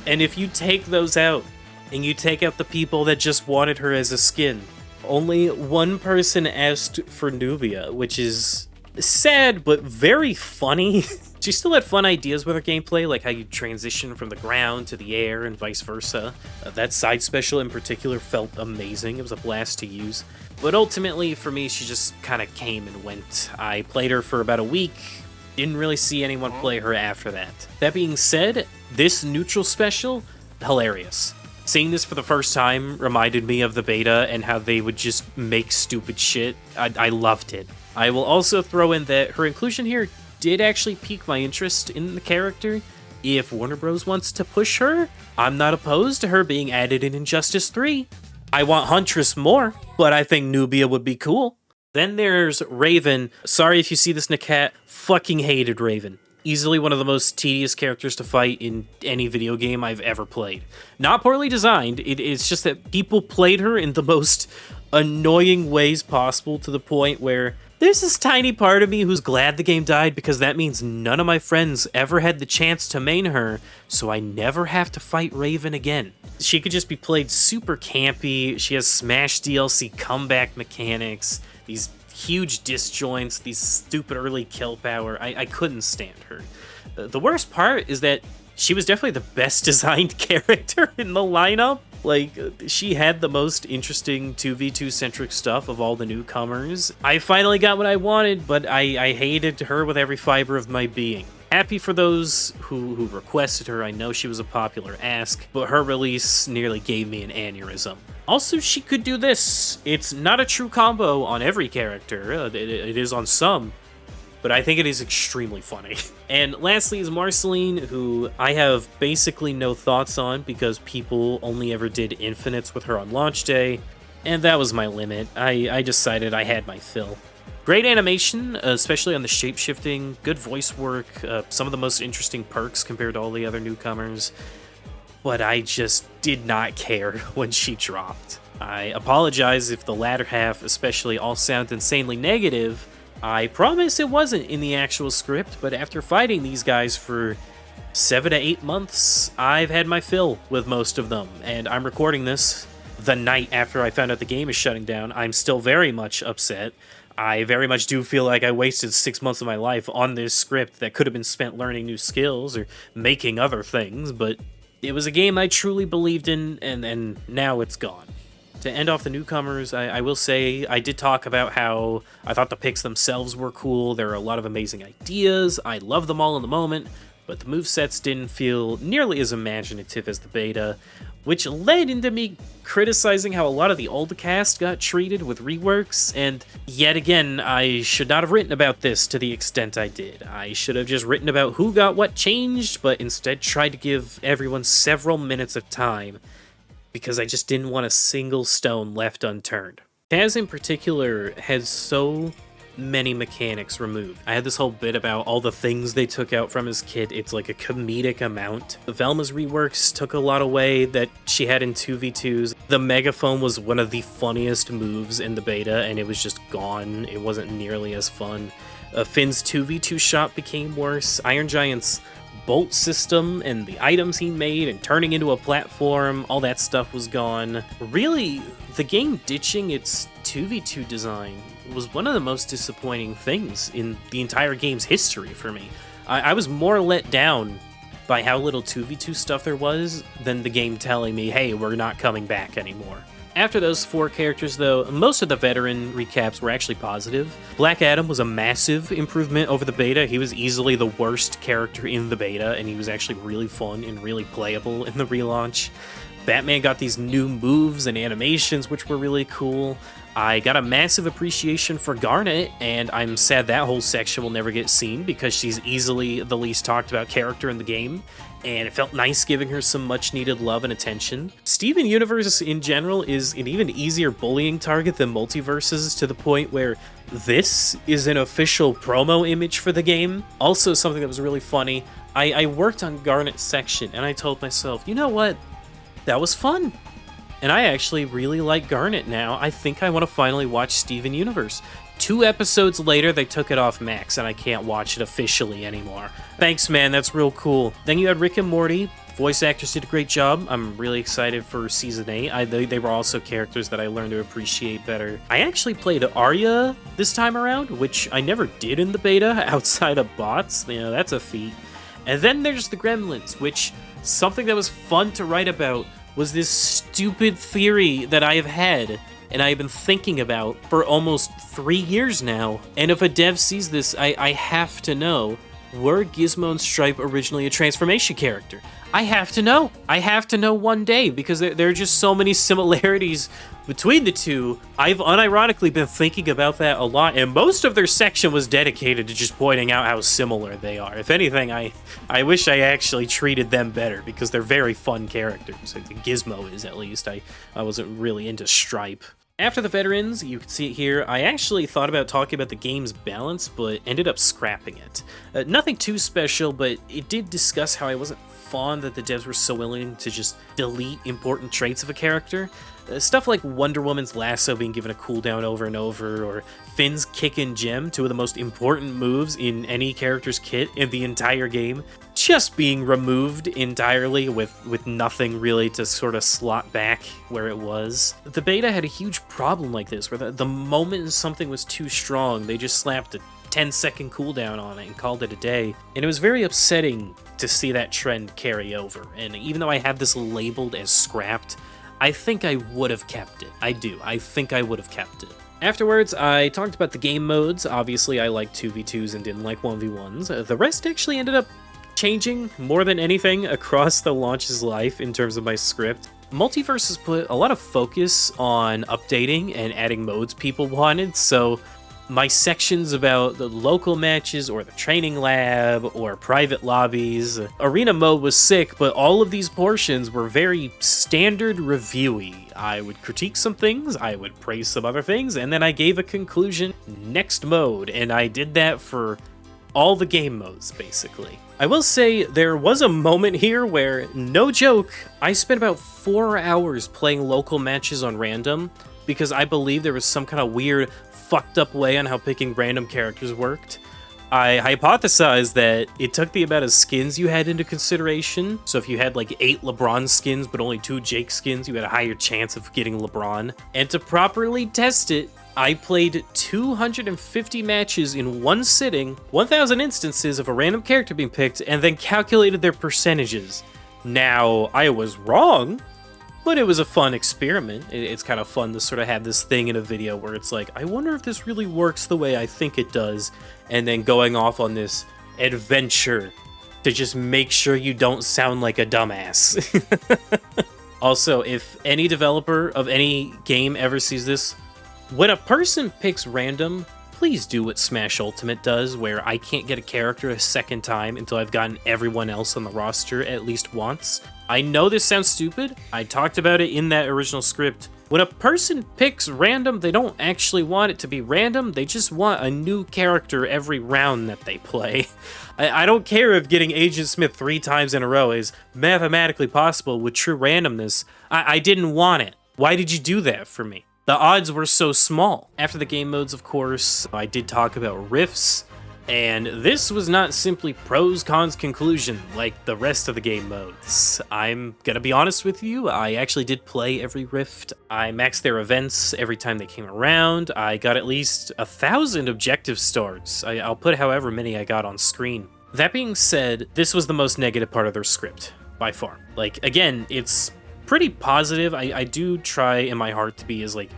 And if you take those out, and you take out the people that just wanted her as a skin. Only one person asked for Nubia, which is sad but very funny. She still had fun ideas with her gameplay, like how you transition from the ground to the air and vice versa. That side special in particular felt amazing. It was a blast to use. But ultimately, for me, she just kind of came and went. I played her for about a week. Didn't really see anyone play her after that. That being said, this neutral special, hilarious. Seeing this for the first time reminded me of the beta and how they would just make stupid shit. I loved it. I will also throw in that her inclusion here did actually pique my interest in the character. If Warner Bros. Wants to push her, I'm not opposed to her being added in Injustice 3. I want Huntress more, but I think Nubia would be cool. Then there's Raven. Sorry if you see this, Nakat. Fucking hated Raven. Easily one of the most tedious characters to fight in any video game I've ever played. Not poorly designed, it's just that people played her in the most annoying ways possible, to the point where there's this tiny part of me who's glad the game died, because that means none of my friends ever had the chance to main her, so I never have to fight Raven again. She could just be played super campy. She has Smash DLC comeback mechanics, these huge disjoints, these stupid early kill power. I couldn't stand her. The worst part is that she was definitely the best designed character in the lineup. Like, she had the most interesting 2v2 centric stuff of all the newcomers. I finally got what I wanted, but I hated her with every fiber of my being. Happy for those who requested her. I know she was a popular ask, but her release nearly gave me an aneurysm. Also, she could do this. It's not a true combo on every character. It is on some, but I think it is extremely funny. And lastly is Marceline, who I have basically no thoughts on because people only ever did infinites with her on launch day, and that was my limit. I decided I had my fill. Great animation, especially on the shape-shifting, good voice work, some of the most interesting perks compared to all the other newcomers, but I just did not care when she dropped. I apologize if the latter half especially all sounds insanely negative. I promise it wasn't in the actual script, but after fighting these guys for 7 to 8 months, I've had my fill with most of them, and I'm recording this the night after I found out the game is shutting down. I'm still very much upset. I very much do feel like I wasted 6 months of my life on this script that could have been spent learning new skills or making other things, but it was a game I truly believed in, and now it's gone. To end off the newcomers, I will say I did talk about how I thought the picks themselves were cool. There are a lot of amazing ideas. I love them all in the moment, but the movesets didn't feel nearly as imaginative as the beta, which led into me criticizing how a lot of the old cast got treated with reworks, and yet again, I should not have written about this to the extent I did. I should have just written about who got what changed, but instead tried to give everyone several minutes of time, because I just didn't want a single stone left unturned. Taz in particular has so many mechanics removed. I had this whole bit about all the things they took out from his kit. It's like a comedic amount. Velma's reworks took a lot away that she had in 2v2s. The megaphone was one of the funniest moves in the beta, and it was just gone. It wasn't nearly as fun. Finn's 2v2 shot became worse. Iron Giant's bolt system and the items he made and turning into a platform, all that stuff was gone. Really, the game ditching its 2v2 design was one of the most disappointing things in the entire game's history for me. I was more let down by how little 2v2 stuff there was than the game telling me, hey, we're not coming back anymore. After those 4 characters, though, most of the veteran recaps were actually positive. Black Adam was a massive improvement over the beta. He was easily the worst character in the beta, and he was actually really fun and really playable in the relaunch. Batman got these new moves and animations, which were really cool. I got a massive appreciation for Garnet, and I'm sad that whole section will never get seen because she's easily the least talked about character in the game, and it felt nice giving her some much needed love and attention. Steven Universe in general is an even easier bullying target than Multiversus, to the point where this is an official promo image for the game. Also, something that was really funny, I worked on Garnet's section, and I told myself, you know what? That was fun. And I actually really like Garnet now. I think I want to finally watch Steven Universe. 2 episodes later, they took it off Max, and I can't watch it officially anymore. Thanks, man. That's real cool. Then you had Rick and Morty. Voice actors did a great job. I'm really excited for Season 8. They were also characters that I learned to appreciate better. I actually played Arya this time around, which I never did in the beta outside of bots. You know, that's a feat. And then there's the Gremlins, which something that was fun to write about was this stupid theory that I have had and I've been thinking about for almost 3 years now. And if a dev sees this, I have to know, were Gizmo and Stripe originally a transformation character? I have to know. I have to know one day, because there are just so many similarities between the two. I've unironically been thinking about that a lot, and most of their section was dedicated to just pointing out how similar they are. If anything, I wish I actually treated them better, because they're very fun characters. Gizmo is, at least. I wasn't really into Stripe. After the veterans, you can see it here, I actually thought about talking about the game's balance, but ended up scrapping it. Nothing too special, but it did discuss how I wasn't fond that the devs were so willing to just delete important traits of a character. Stuff like Wonder Woman's lasso being given a cooldown over and over, or Finn's kick and gem, two of the most important moves in any character's kit in the entire game, just being removed entirely with nothing really to sort of slot back where it was. The beta had a huge problem like this, where the moment something was too strong, they just slapped a 10-second cooldown on it and called it a day. And it was very upsetting to see that trend carry over. And even though I have this labeled as scrapped, I think I would have kept it. I do. I think I would have kept it. Afterwards, I talked about the game modes. Obviously, I liked 2v2s and didn't like 1v1s. The rest actually ended up changing more than anything across the launch's life in terms of my script. Multiversus put a lot of focus on updating and adding modes people wanted, so my sections about the local matches or the training lab or private lobbies, arena mode was sick, but all of these portions were very standard reviewy. I would critique some things, I would praise some other things, and then I gave a conclusion, next mode, and I did that for all the game modes, basically. I will say there was a moment here where, no joke, I spent about 4 hours playing local matches on random because I believe there was some kind of weird, fucked up way on how picking random characters worked. I hypothesized that it took the amount of skins you had into consideration. So if you had like 8 LeBron skins but only 2 Jake skins, you had a higher chance of getting LeBron. And to properly test it, I played 250 matches in one sitting, 1,000 instances of a random character being picked, and then calculated their percentages. Now, I was wrong, but it was a fun experiment. It's kind of fun to sort of have this thing in a video where it's like, I wonder if this really works the way I think it does, and then going off on this adventure to just make sure you don't sound like a dumbass. Also, if any developer of any game ever sees this, when a person picks random, please do what Smash Ultimate does, where I can't get a character a second time until I've gotten everyone else on the roster at least once. I know this sounds stupid. I talked about it in that original script. When a person picks random, they don't actually want it to be random. They just want a new character every round that they play. I don't care if getting Agent Smith 3 times in a row is mathematically possible with true randomness. I didn't want it. Why did you do that for me? The odds were so small. After the game modes, of course, I did talk about rifts, and this was not simply pros, cons, conclusion like the rest of the game modes. I'm gonna be honest with you, I actually did play every rift. I maxed their events every time they came around. I got at least 1,000 objective stars. I'll put however many I got on screen. That being said, this was the most negative part of their script, by far. Like, again, it's pretty positive. I do try in my heart to be as like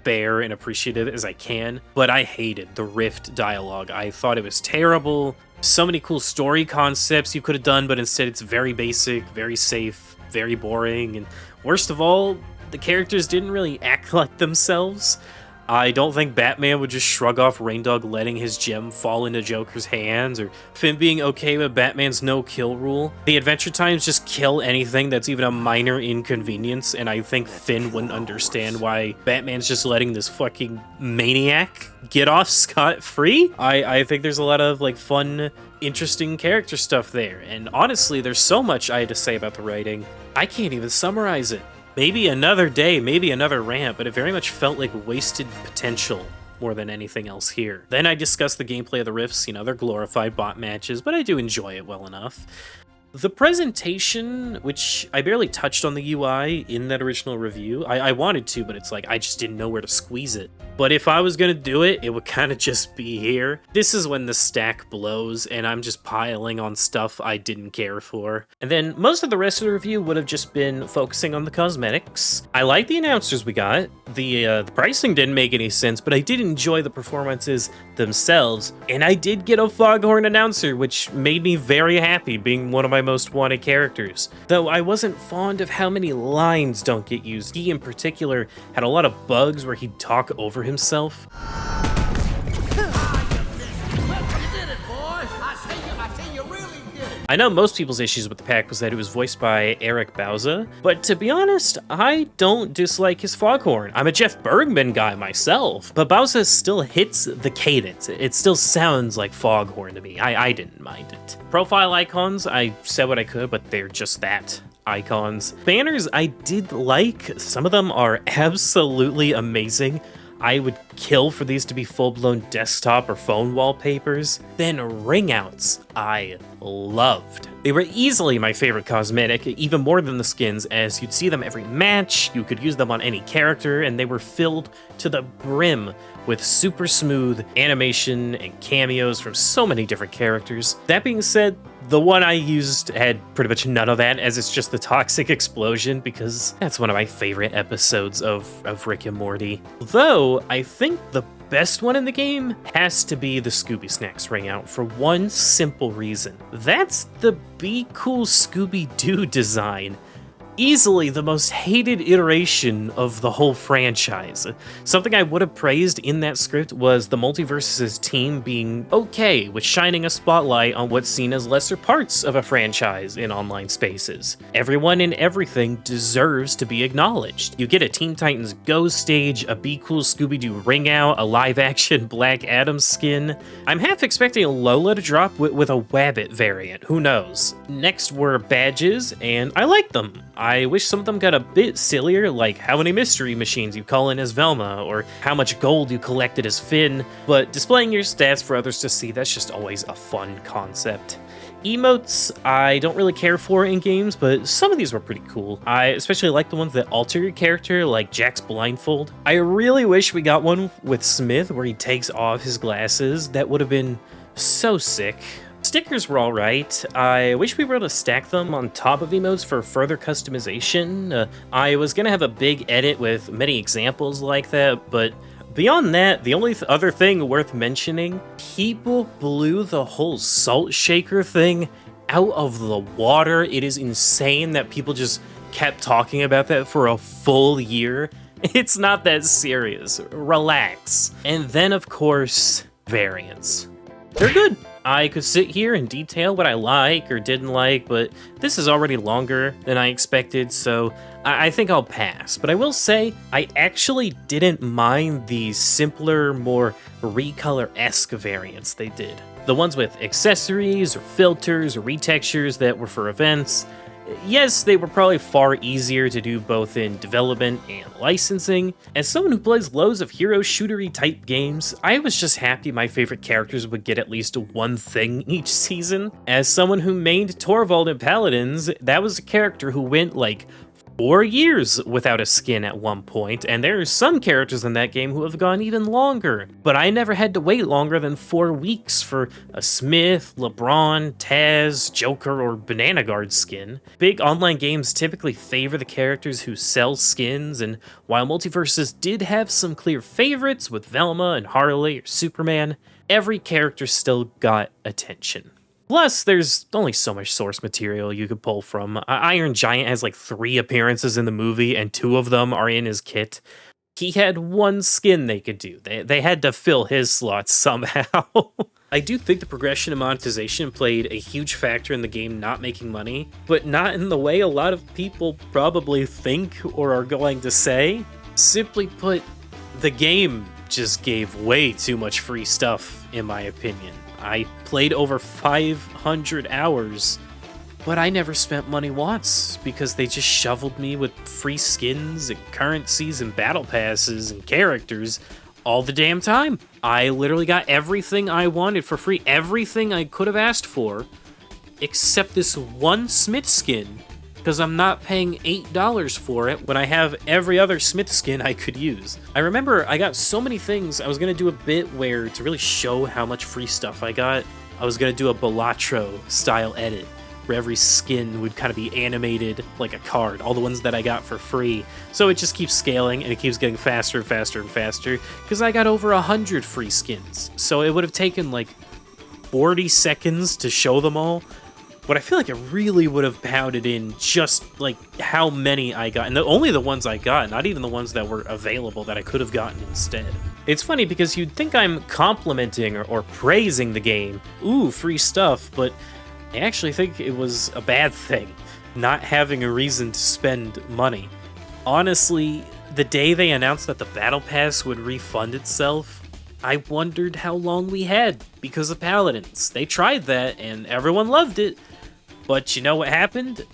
fair and appreciative as I can, but I hated the Rift dialogue. I thought it was terrible. So many cool story concepts you could have done, but instead it's very basic, very safe, very boring, and worst of all, the characters didn't really act like themselves. I don't think Batman would just shrug off Raindog letting his gem fall into Joker's hands, or Finn being okay with Batman's no-kill rule. The Adventure Times just kill anything that's even a minor inconvenience, and I think Finn wouldn't understand why Batman's just letting this fucking maniac get off scot-free. I think there's a lot of like fun, interesting character stuff there, and honestly, there's so much I had to say about the writing, I can't even summarize it. Maybe another day, maybe another rant, but it very much felt like wasted potential more than anything else here. Then I discussed the gameplay of the rifts. You know, they're glorified bot matches, but I do enjoy it well enough. The presentation, which I barely touched on the UI in that original review, I wanted to, but it's like I just didn't know where to squeeze it. But if I was gonna do it, it would kind of just be here. This is when the stack blows and I'm just piling on stuff I didn't care for. And then most of the rest of the review would have just been focusing on the cosmetics. I like the announcers we got. The pricing didn't make any sense, but I did enjoy the performances themselves. And I did get a Foghorn announcer, which made me very happy, being one of my most wanted characters. Though I wasn't fond of how many lines don't get used. He in particular had a lot of bugs where he'd talk over himself. I know most people's issues with the pack was that it was voiced by Eric Bauza, but to be honest, I don't dislike his Foghorn. I'm a Jeff Bergman guy myself, but Bauza still hits the cadence. It still sounds like Foghorn to me. I didn't mind it. Profile icons, I said what I could, but they're just that. Icons. Banners, I did like. Some of them are absolutely amazing. I would kill for these to be full-blown desktop or phone wallpapers. Then ringouts, I loved. They were easily my favorite cosmetic, even more than the skins, as you'd see them every match, you could use them on any character, and they were filled to the brim with super smooth animation and cameos from so many different characters. That being said, the one I used had pretty much none of that, as it's just the toxic explosion, because that's one of my favorite episodes of Rick and Morty. Though, I think the best one in the game has to be the Scooby Snacks ringout for one simple reason. That's the Be Cool Scooby-Doo design. Easily the most hated iteration of the whole franchise. Something I would have praised in that script was the Multiversus' team being okay with shining a spotlight on what's seen as lesser parts of a franchise in online spaces. Everyone and everything deserves to be acknowledged. You get a Teen Titans Go stage, a Be Cool Scooby-Doo ringout, a live-action Black Adam skin. I'm half expecting Lola to drop with a Wabbit variant, who knows. Next were badges, and I like them. I wish some of them got a bit sillier, like how many mystery machines you call in as Velma, or how much gold you collected as Finn, but displaying your stats for others to see, that's just always a fun concept. Emotes, I don't really care for in games, but some of these were pretty cool. I especially like the ones that alter your character, like Jack's blindfold. I really wish we got one with Smith where he takes off his glasses. That would have been so sick. Stickers were alright. I wish we were able to stack them on top of emotes for further customization. I was gonna have a big edit with many examples like that, but beyond that, the only other thing worth mentioning, people blew the whole salt shaker thing out of the water. It is insane that people just kept talking about that for a full year. It's not that serious. Relax. And then, of course, variants. They're good. I could sit here and detail what I like or didn't like, but this is already longer than I expected, so I think I'll pass. But I will say, I actually didn't mind the simpler, more recolor-esque variants they did. The ones with accessories or filters or retextures that were for events. Yes, they were probably far easier to do both in development and licensing. As someone who plays loads of hero shootery type games, I was just happy my favorite characters would get at least one thing each season. As someone who mained Torvald in Paladins, that was a character who went like 4 years without a skin at one point, and there are some characters in that game who have gone even longer. But I never had to wait longer than 4 weeks for a Smith, LeBron, Taz, Joker, or Banana Guard skin. Big online games typically favor the characters who sell skins, and while Multiversus did have some clear favorites with Velma and Harley or Superman, every character still got attention. Plus, there's only so much source material you could pull from. Iron Giant has like 3 appearances in the movie, and 2 of them are in his kit. He had 1 skin they could do. They had to fill his slots somehow. I do think the progression and monetization played a huge factor in the game not making money, but not in the way a lot of people probably think or are going to say. Simply put, the game just gave way too much free stuff, in my opinion. I played over 500 hours, but I never spent money once because they just shoveled me with free skins and currencies and battle passes and characters all the damn time. I literally got everything I wanted for free, everything I could have asked for, except this one Smith skin, because I'm not paying $8 for it when I have every other Smith skin I could use. I remember I got so many things. I was going to do a bit where, to really show how much free stuff I got, I was going to do a Balatro style edit, where every skin would kind of be animated like a card, all the ones that I got for free. So it just keeps scaling, and it keeps getting faster and faster and faster, because I got over 100 free skins. So it would have taken like 40 seconds to show them all, but I feel like it really would have pounded in just like how many I got, and only the ones I got, not even the ones that were available that I could have gotten instead. It's funny because you'd think I'm complimenting or praising the game, ooh, free stuff, but I actually think it was a bad thing, not having a reason to spend money. Honestly, the day they announced that the Battle Pass would refund itself, I wondered how long we had because of Paladins. They tried that and everyone loved it, but you know what happened?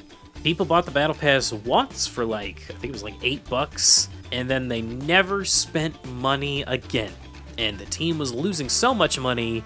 People bought the Battle Pass once for like, I think it was like $8, and then they never spent money again. And the team was losing so much money,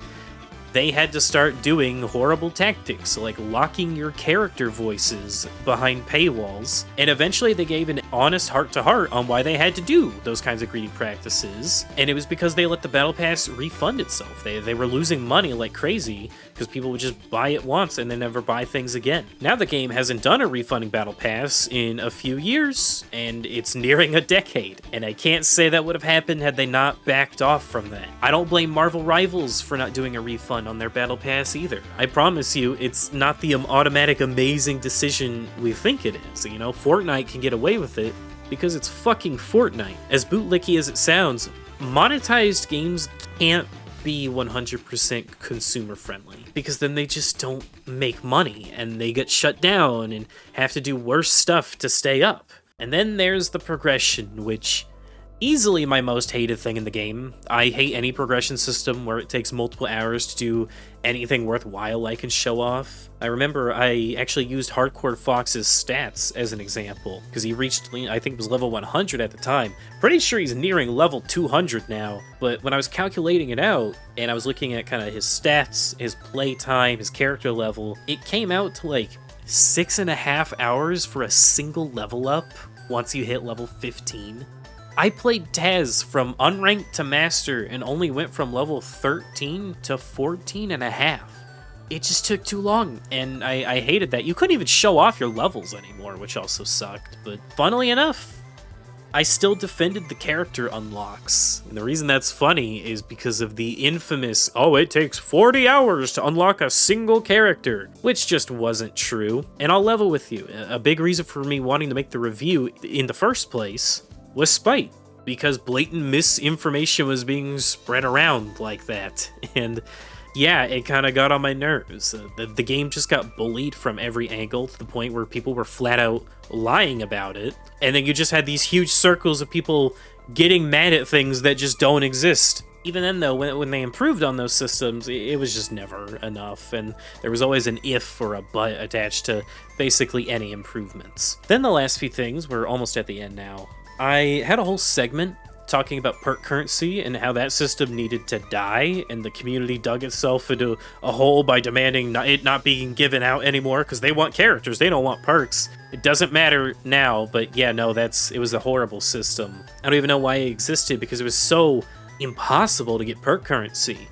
they had to start doing horrible tactics, like locking your character voices behind paywalls, and eventually they gave an honest heart-to-heart on why they had to do those kinds of greedy practices, and it was because they let the Battle Pass refund itself. They were losing money like crazy, because people would just buy it once and then never buy things again. Now the game hasn't done a refunding Battle Pass in a few years, and it's nearing a decade, and I can't say that would have happened had they not backed off from that. I don't blame Marvel Rivals for not doing a refund on their Battle Pass either. I promise you, it's not the automatic amazing decision we think it is. You know, Fortnite can get away with it because it's fucking Fortnite. As bootlicky as it sounds, monetized games can't be 100% consumer friendly, because then they just don't make money and they get shut down and have to do worse stuff to stay up. And then there's the progression, which easily my most hated thing in the game. I hate any progression system where it takes multiple hours to do anything worthwhile I can show off. I remember I actually used Hardcore Fox's stats as an example, because he reached, I think it was level 100 at the time. Pretty sure he's nearing level 200 now, but when I was calculating it out, and I was looking at kind of his stats, his playtime, his character level, it came out to like 6.5 hours for a single level up once you hit level 15. I played Taz from unranked to master and only went from level 13 to 14 and a half. It just took too long, and I hated that. You couldn't even show off your levels anymore, which also sucked, but funnily enough, I still defended the character unlocks. And the reason that's funny is because of the infamous, oh, it takes 40 hours to unlock a single character, which just wasn't true. And I'll level with you. A big reason for me wanting to make the review in the first place was spite, because blatant misinformation was being spread around like that, and yeah, it kind of got on my nerves. The game just got bullied from every angle to the point where people were flat out lying about it, and then you just had these huge circles of people getting mad at things that just don't exist. Even then, though, when they improved on those systems, it was just never enough, and there was always an if or a but attached to basically any improvements. Then the last few things, we're almost at the end now. I had a whole segment talking about perk currency and how that system needed to die, and the community dug itself into a hole by demanding it not being given out anymore because they want characters, they don't want perks. It doesn't matter now, but yeah, no, it was a horrible system. I don't even know why it existed, because it was so impossible to get perk currency.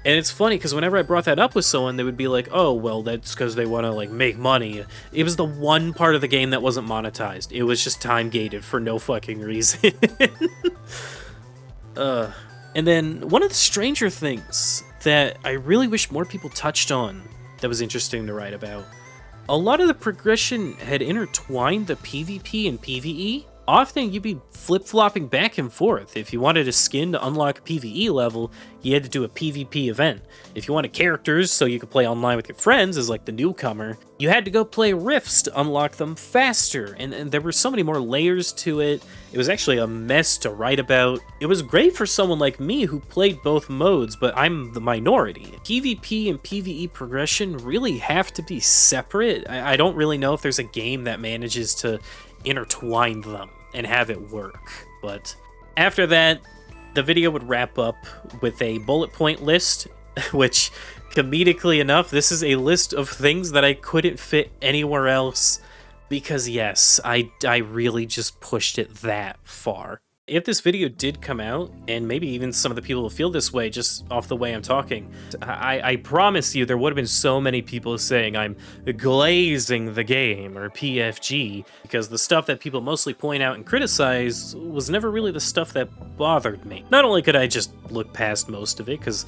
And it's funny, because whenever I brought that up with someone, they would be like, oh, well, that's because they want to, like, make money. It was the one part of the game that wasn't monetized. It was just time-gated for no fucking reason. And then, one of the stranger things that I really wish more people touched on that was interesting to write about, a lot of the progression had intertwined the PvP and PvE. Often you'd be flip-flopping back and forth. If you wanted a skin to unlock a PvE level, you had to do a PvP event. If you wanted characters so you could play online with your friends as like the newcomer, you had to go play rifts to unlock them faster, and there were so many more layers to it. It was actually a mess to write about. It was great for someone like me who played both modes, but I'm the minority. PvP and PvE progression really have to be separate. I don't really know if there's a game that manages to intertwine them and have it work. But after that, the video would wrap up with a bullet point list, which Comedically enough, this is a list of things that I couldn't fit anywhere else because, yes, I really just pushed it that far. If this video did come out, and maybe even some of the people will feel this way just off the way I'm talking, I promise you there would have been so many people saying I'm glazing the game, or PFG, because the stuff that people mostly point out and criticize was never really the stuff that bothered me. Not only could I just look past most of it, because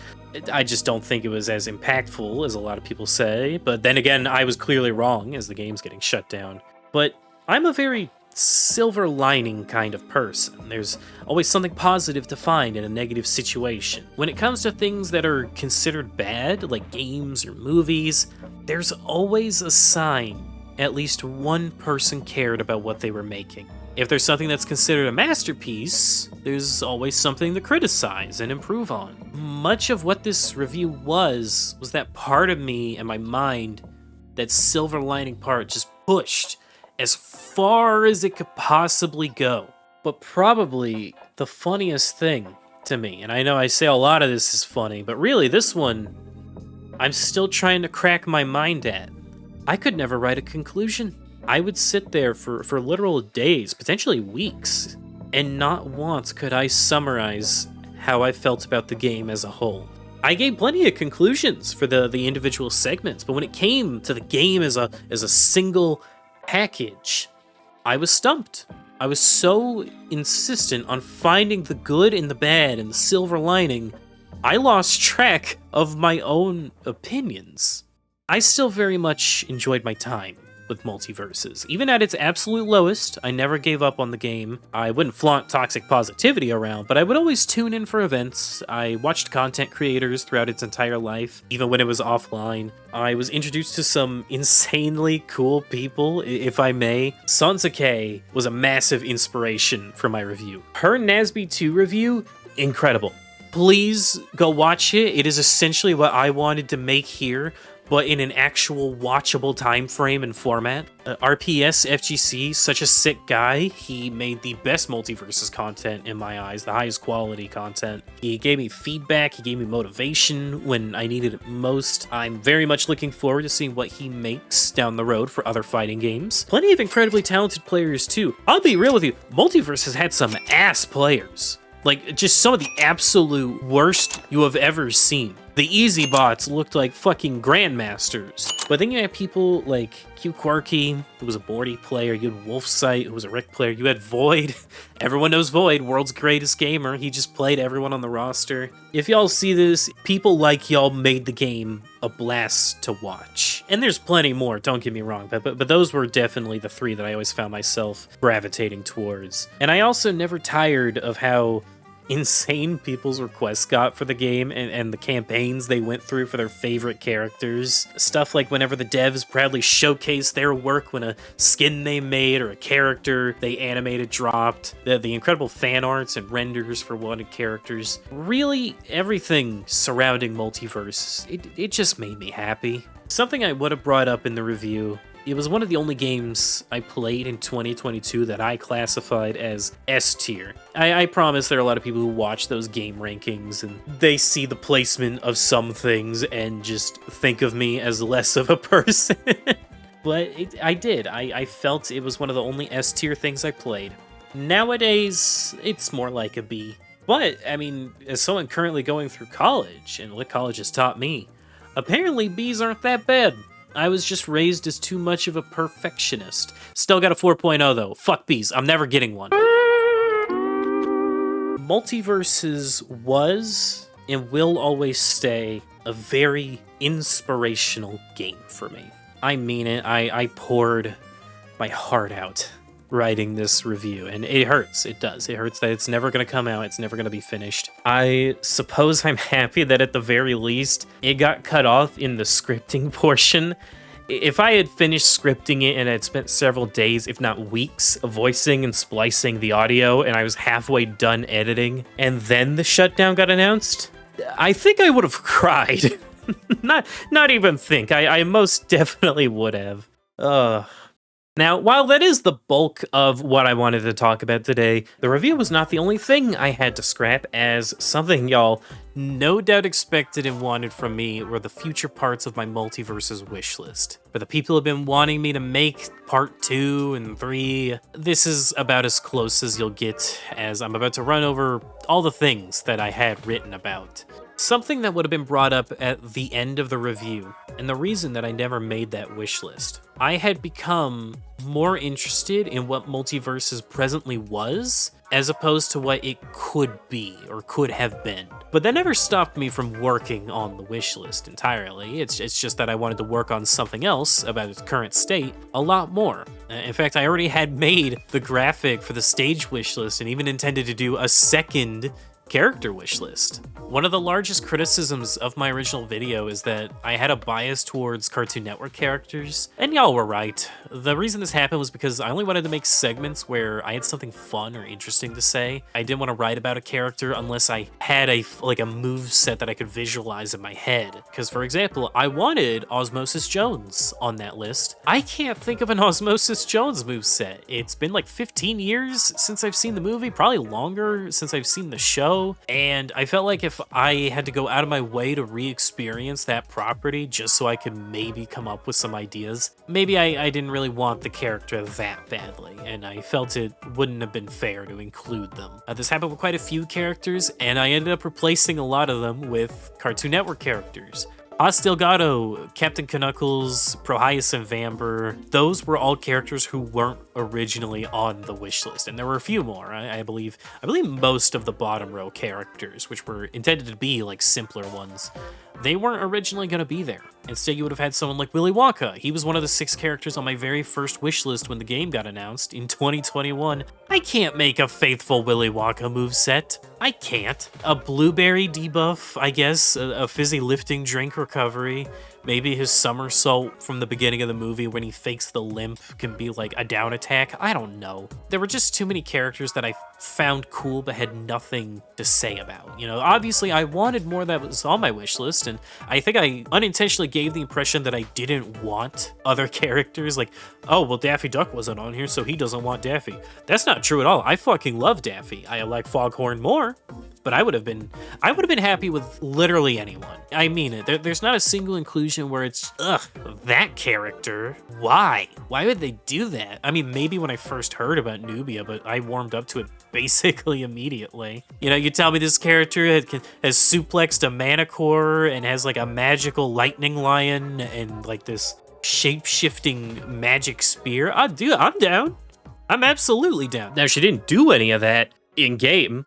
I just don't think it was as impactful as a lot of people say, but then again, I was clearly wrong as the game's getting shut down. But I'm a very silver lining kind of person. There's always something positive to find in a negative situation. When it comes to things that are considered bad, like games or movies, there's always a sign at least one person cared about what they were making. If there's something that's considered a masterpiece, there's always something to criticize and improve on. Much of what this review was that part of me and my mind, that silver lining part, just pushed as far as it could possibly go. But probably the funniest thing to me, and I know I say a lot of this is funny, but really this one, I'm still trying to crack my mind at. I could never write a conclusion. I would sit there for literal days, potentially weeks, and not once could I summarize how I felt about the game as a whole. I gave plenty of conclusions for the individual segments, but when it came to the game as a single package, I was stumped. I was so insistent on finding the good and the bad and the silver lining, I lost track of my own opinions. I still very much enjoyed my time with Multiversus. Even at its absolute lowest, I never gave up on the game. I wouldn't flaunt toxic positivity around, but I would always tune in for events. I watched content creators throughout its entire life, even when it was offline. I was introduced to some insanely cool people, if I may. Sansuke was a massive inspiration for my review. Her Nasby 2 review, incredible. Please go watch it. It is essentially what I wanted to make here, but in an actual watchable time frame and format. RPS FGC, such a sick guy. He made the best Multiversus content in my eyes, the highest quality content. He gave me feedback, he gave me motivation when I needed it most. I'm very much looking forward to seeing what he makes down the road for other fighting games. Plenty of incredibly talented players too. I'll be real with you, Multiversus had some ass players. Like, just some of the absolute worst you have ever seen. The easy bots looked like fucking grandmasters. But then you had people like Q Quirky, who was a Bordy player. You had Wolfsight, who was a Rick player. You had Void. Everyone knows Void, world's greatest gamer. He just played everyone on the roster. If y'all see this, people like y'all made the game a blast to watch. And there's plenty more, don't get me wrong, but those were definitely the three that I always found myself gravitating towards. And I also never tired of how insane people's requests got for the game and the campaigns they went through for their favorite characters. Stuff like whenever the devs proudly showcased their work when a skin they made or a character they animated dropped, the incredible fan arts and renders for wanted characters. Really, everything surrounding Multiverse, it just made me happy. Something I would have brought up in the review, it was one of the only games I played in 2022 that I classified as S tier. I promise there are a lot of people who watch those game rankings and they see the placement of some things and just think of me as less of a person. But I did. I felt it was one of the only S tier things I played. Nowadays, it's more like a B. But, I mean, as someone currently going through college, and what college has taught me, apparently Bs aren't that bad. I was just raised as too much of a perfectionist. Still got a 4.0 though. Fuck Bs. I'm never getting one. Multiversus was and will always stay a very inspirational game for me. I mean it. I poured my heart out writing this review, and it hurts. It does. It hurts that it's never going to come out. It's never going to be finished. I suppose I'm happy that at the very least it got cut off in the scripting portion. If I had finished scripting it and had spent several days, if not weeks, voicing and splicing the audio, and I was halfway done editing, and then the shutdown got announced, I think I would have cried. Not even think. I most definitely would have. Now, while that is the bulk of what I wanted to talk about today, the review was not the only thing I had to scrap, as something y'all no doubt expected and wanted from me were the future parts of my Multiversus wishlist. For the people who have been wanting me to make part 2 and 3, this is about as close as you'll get, as I'm about to run over all the things that I had written about. Something that would have been brought up at the end of the review, and the reason that I never made that wish list. I had become more interested in what Multiversus presently was, as opposed to what it could be or could have been. But that never stopped me from working on the wish list entirely. It's just that I wanted to work on something else about its current state a lot more. In fact, I already had made the graphic for the stage wish list and even intended to do a second character wish list. One of the largest criticisms of my original video is that I had a bias towards Cartoon Network characters, and y'all were right. The reason this happened was because I only wanted to make segments where I had something fun or interesting to say. I didn't want to write about a character unless I had a move set that I could visualize in my head. Because, for example, I wanted Osmosis Jones on that list. I can't think of an Osmosis Jones move set. It's been like 15 years since I've seen the movie, probably longer since I've seen the show. And I felt like if I had to go out of my way to re-experience that property just so I could maybe come up with some ideas, maybe I didn't really want the character that badly, and I felt it wouldn't have been fair to include them. This happened with quite a few characters, and I ended up replacing a lot of them with Cartoon Network characters. Hoss Delgado, Captain Knuckles, Prohyacinth Vamber, those were all characters who weren't originally on the wish list, and there were a few more. I believe most of the bottom row characters, which were intended to be like simpler ones, they weren't originally going to be there. Instead, you would have had someone like Willy Wonka. He was one of the 6 characters on my very first wish list when the game got announced in 2021. I can't make a faithful Willy Wonka moveset. I can't. A blueberry debuff, I guess, a fizzy lifting drink recovery. Maybe his somersault from the beginning of the movie when he fakes the limp can be like a down attack. I don't know. There were just too many characters that I found cool but had nothing to say about. You know, obviously I wanted more that was on my wish list, and I think I unintentionally gave the impression that I didn't want other characters. Like, oh, well, Daffy Duck wasn't on here, so he doesn't want Daffy. That's not true at all. I fucking love Daffy. I like Foghorn more. But I would have been happy with literally anyone. I mean it. There's not a single inclusion where it's, ugh, that character. Why? Why would they do that? I mean, maybe when I first heard about Nubia, but I warmed up to it basically immediately. You know, you tell me this character has suplexed a Manicore and has like a magical lightning lion and like this shape-shifting magic spear. I'm down. I'm absolutely down. Now, she didn't do any of that in-game.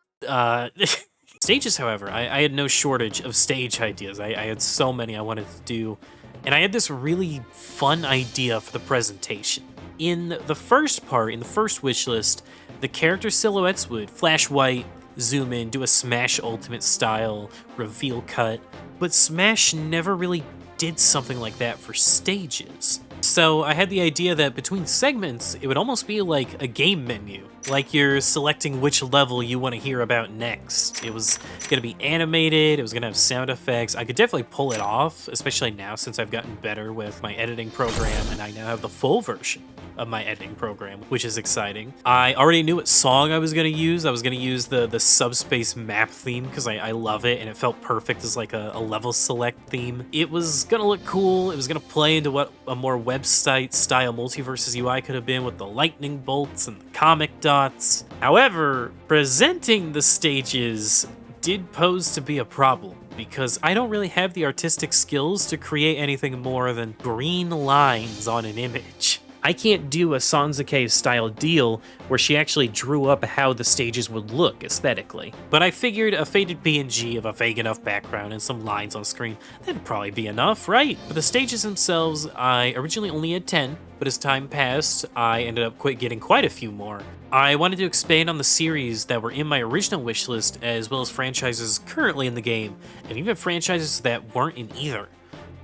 Stages, however, I had no shortage of stage ideas. I had so many I wanted to do, and I had this really fun idea for the presentation. In the first part, in the first wish list, the character silhouettes would flash white, zoom in, do a Smash Ultimate style reveal cut, but Smash never really did something like that for stages. So I had the idea that between segments, it would almost be like a game menu, like you're selecting which level you want to hear about next. It was going to be animated, it was going to have sound effects. I could definitely pull it off, especially now since I've gotten better with my editing program and I now have the full version of my editing program, which is exciting. I already knew what song I was going to use. I was going to use the Subspace map theme because I love it and it felt perfect as like a level select theme. It was going to look cool. It was going to play into what a more website style Multiversus UI could have been with the lightning bolts and the comic dots. However, presenting the stages did pose to be a problem because I don't really have the artistic skills to create anything more than green lines on an image. I can't do a Sanzuke style deal where she actually drew up how the stages would look aesthetically. But I figured a faded PNG of a vague enough background and some lines on screen, that'd probably be enough, right? For the stages themselves, I originally only had 10, but as time passed, I ended up getting quite a few more. I wanted to expand on the series that were in my original wish list, as well as franchises currently in the game, and even franchises that weren't in either.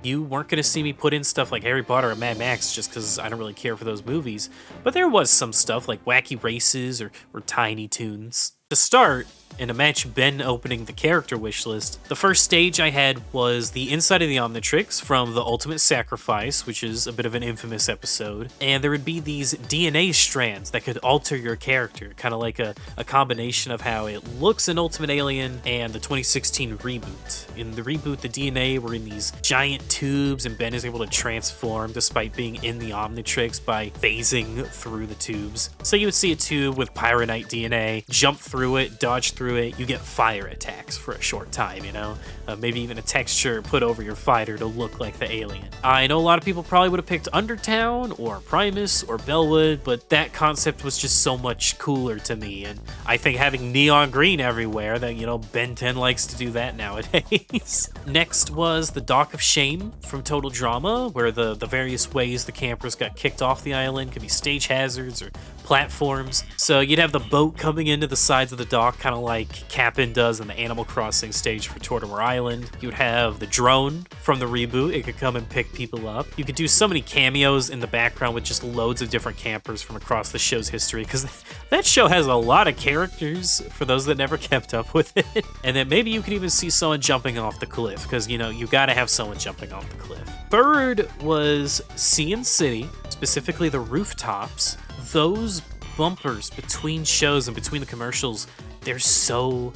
You weren't going to see me put in stuff like Harry Potter or Mad Max just because I don't really care for those movies, but there was some stuff like Wacky Races or Tiny Toons. To start, in a match Ben opening the character wishlist. The first stage I had was the inside of the Omnitrix from The Ultimate Sacrifice, which is a bit of an infamous episode. And there would be these DNA strands that could alter your character, kind of like a combination of how it looks in Ultimate Alien and the 2016 reboot. In the reboot, the DNA were in these giant tubes, and Ben is able to transform despite being in the Omnitrix by phasing through the tubes. So you would see a tube with Pyronite DNA, jump through it, dodge through it, you get fire attacks for a short time, you know? Maybe even a texture put over your fighter to look like the alien. I know a lot of people probably would have picked Undertown or Primus or Bellwood, but that concept was just so much cooler to me, and I think having neon green everywhere, that, you know, Ben 10 likes to do that nowadays. Next was the Dock of Shame from Total Drama, where the various ways the campers got kicked off the island could be stage hazards or platforms. So you'd have the boat coming into the sides of the dock, kind of like Cap'n does in the Animal Crossing stage for Tortimer Island. You would have the drone from the reboot. It could come and pick people up. You could do so many cameos in the background with just loads of different campers from across the show's history, because that show has a lot of characters for those that never kept up with it. And then maybe you could even see someone jumping off the cliff, because, you know, you gotta have someone jumping off the cliff. Third was Sea and City, specifically the rooftops. Those bumpers between shows and between the commercials, they're so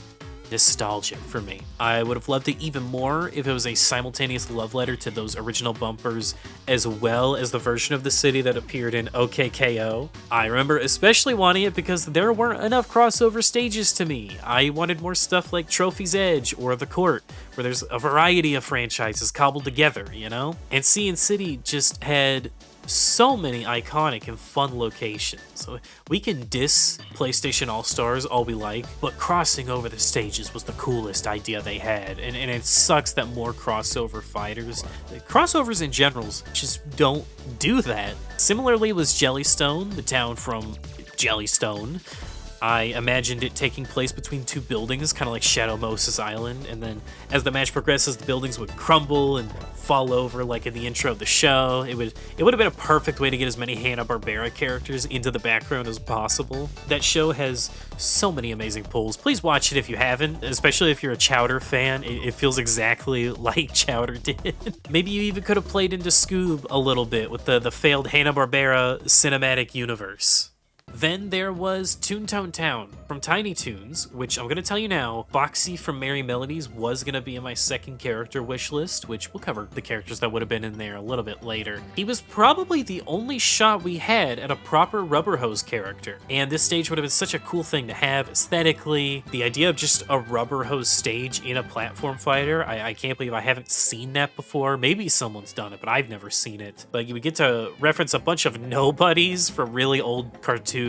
nostalgic for me. I would have loved it even more if it was a simultaneous love letter to those original bumpers, as well as the version of the city that appeared in OKKO. I remember especially wanting it because there weren't enough crossover stages to me. I wanted more stuff like Trophy's Edge or The Court, where there's a variety of franchises cobbled together, you know? And Sea and City just had so many iconic and fun locations. So we can diss PlayStation All-Stars all we like, but crossing over the stages was the coolest idea they had, and it sucks that more crossover fighters, crossovers in general, just don't do that. Similarly was Jellystone, the town from Jellystone. I imagined it taking place between two buildings, kind of like Shadow Moses Island, and then as the match progresses, the buildings would crumble and fall over like in the intro of the show. It would have been a perfect way to get as many Hanna-Barbera characters into the background as possible. That show has so many amazing pulls. Please watch it if you haven't, especially if you're a Chowder fan. It feels exactly like Chowder did. Maybe you even could have played into Scoob a little bit with the failed Hanna-Barbera cinematic universe. Then there was Toontown Town from Tiny Toons, which I'm going to tell you now, Foxy from Merry Melodies was going to be in my second character wish list, which we'll cover the characters that would have been in there a little bit later. He was probably the only shot we had at a proper rubber hose character, and this stage would have been such a cool thing to have aesthetically. The idea of just a rubber hose stage in a platform fighter, I can't believe I haven't seen that before. Maybe someone's done it, but I've never seen it. But you would get to reference a bunch of nobodies from really old cartoons.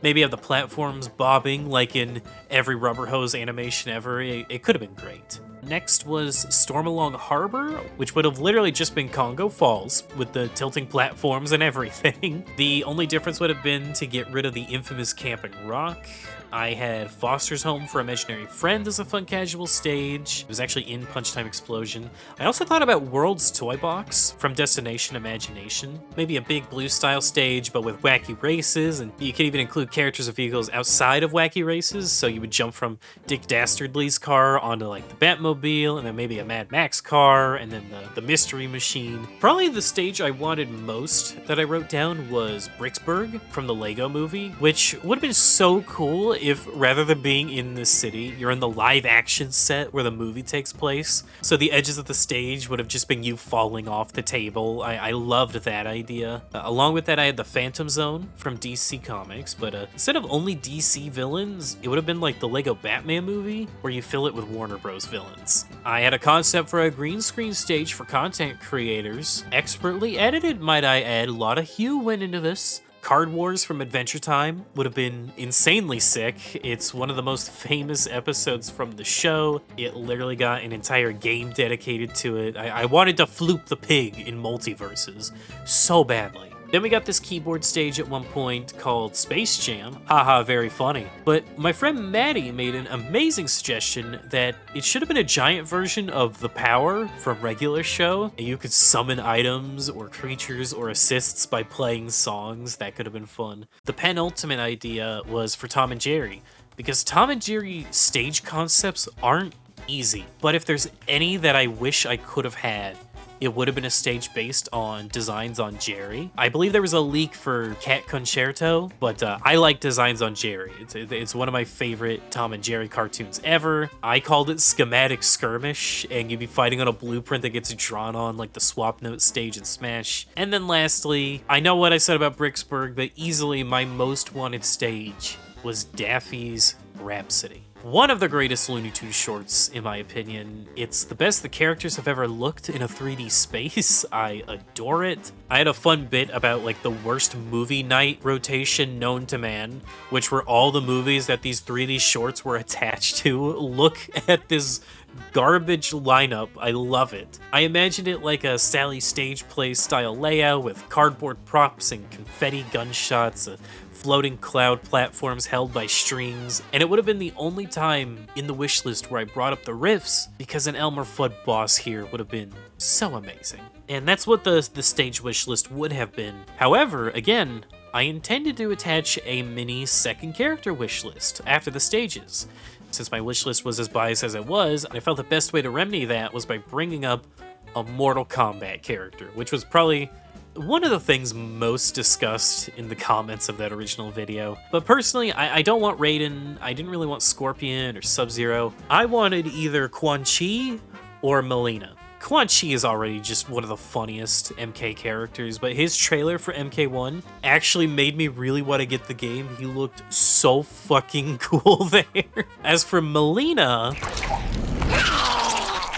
Maybe have the platforms bobbing like in every rubber hose animation ever. It could have been great. Next was Stormalong Harbor, which would have literally just been Congo Falls with the tilting platforms and everything. The only difference would have been to get rid of the infamous Camping Rock. I had Foster's Home for Imaginary Friend as a fun casual stage. It was actually in Punch Time Explosion. I also thought about World's Toy Box from Destination Imagination. Maybe a big blue style stage, but with wacky races, and you could even include characters and vehicles outside of wacky races, so you would jump from Dick Dastardly's car onto like the Batmobile, and then maybe a Mad Max car, and then the Mystery Machine. Probably the stage I wanted most that I wrote down was Bricksburg from the Lego Movie, which would have been so cool if rather than being in the city, you're in the live action set where the movie takes place. So the edges of the stage would have just been you falling off the table. I loved that idea. Along with that, I had the Phantom Zone from DC Comics, but instead of only DC villains, it would have been like the Lego Batman movie where you fill it with Warner Bros. Villains. I had a concept for a green screen stage for content creators. Expertly edited, might I add. A lot of hue went into this. Card Wars from Adventure Time would have been insanely sick. It's one of the most famous episodes from the show. It literally got an entire game dedicated to it. I wanted to floop the pig in Multiversus so badly. Then we got this keyboard stage at one point called Space Jam. Haha, very funny. But my friend Maddie made an amazing suggestion that it should have been a giant version of The Power from regular show. And you could summon items or creatures or assists by playing songs. That could have been fun. The penultimate idea was for Tom and Jerry. because Tom and Jerry stage concepts aren't easy. But if there's any that I wish I could have had, it would have been a stage based on designs on Jerry. I believe there was a leak for Cat Concerto, but I like designs on Jerry. It's one of my favorite Tom and Jerry cartoons ever. I called it Schematic Skirmish, and you'd be fighting on a blueprint that gets drawn on like the Swap Note stage in Smash. And then lastly, I know what I said about Bricksburg, but easily my most wanted stage was Daffy's Rhapsody. One of the greatest Looney Tunes shorts, in my opinion. It's the best the characters have ever looked in a 3D space. I adore it. I had a fun bit about like the worst movie night rotation known to man, which were all the movies that these 3D shorts were attached to. Look at this garbage lineup. I love it. I imagined it like a Sally Stage Play style layout with cardboard props and confetti gunshots, floating cloud platforms held by strings, and it would have been the only time in the wish list where I brought up the riffs, because an Elmer Fudd boss here would have been so amazing. And that's what the stage wish list would have been. However, again, I intended to attach a mini second character wish list after the stages. Since my wish list was as biased as it was, I felt the best way to remedy that was by bringing up a Mortal Kombat character, which was probably one of the things most discussed in the comments of that original video. But personally, I don't want Raiden, I didn't really want Scorpion or Sub-Zero. I wanted either Quan Chi or Mileena. Quan Chi is already just one of the funniest MK characters, but his trailer for MK1 actually made me really want to get the game. He looked so fucking cool there. As for Mileena,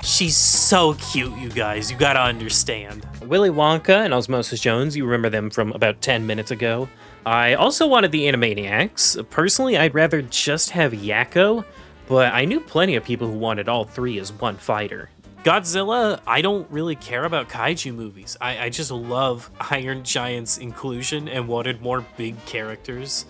she's so cute, you guys. You gotta understand. Willy Wonka and Osmosis Jones, you remember them from about 10 minutes ago. I also wanted the Animaniacs. Personally, I'd rather just have Yakko, but I knew plenty of people who wanted all three as one fighter. Godzilla, I don't really care about kaiju movies. I just love Iron Giant's inclusion and wanted more big characters.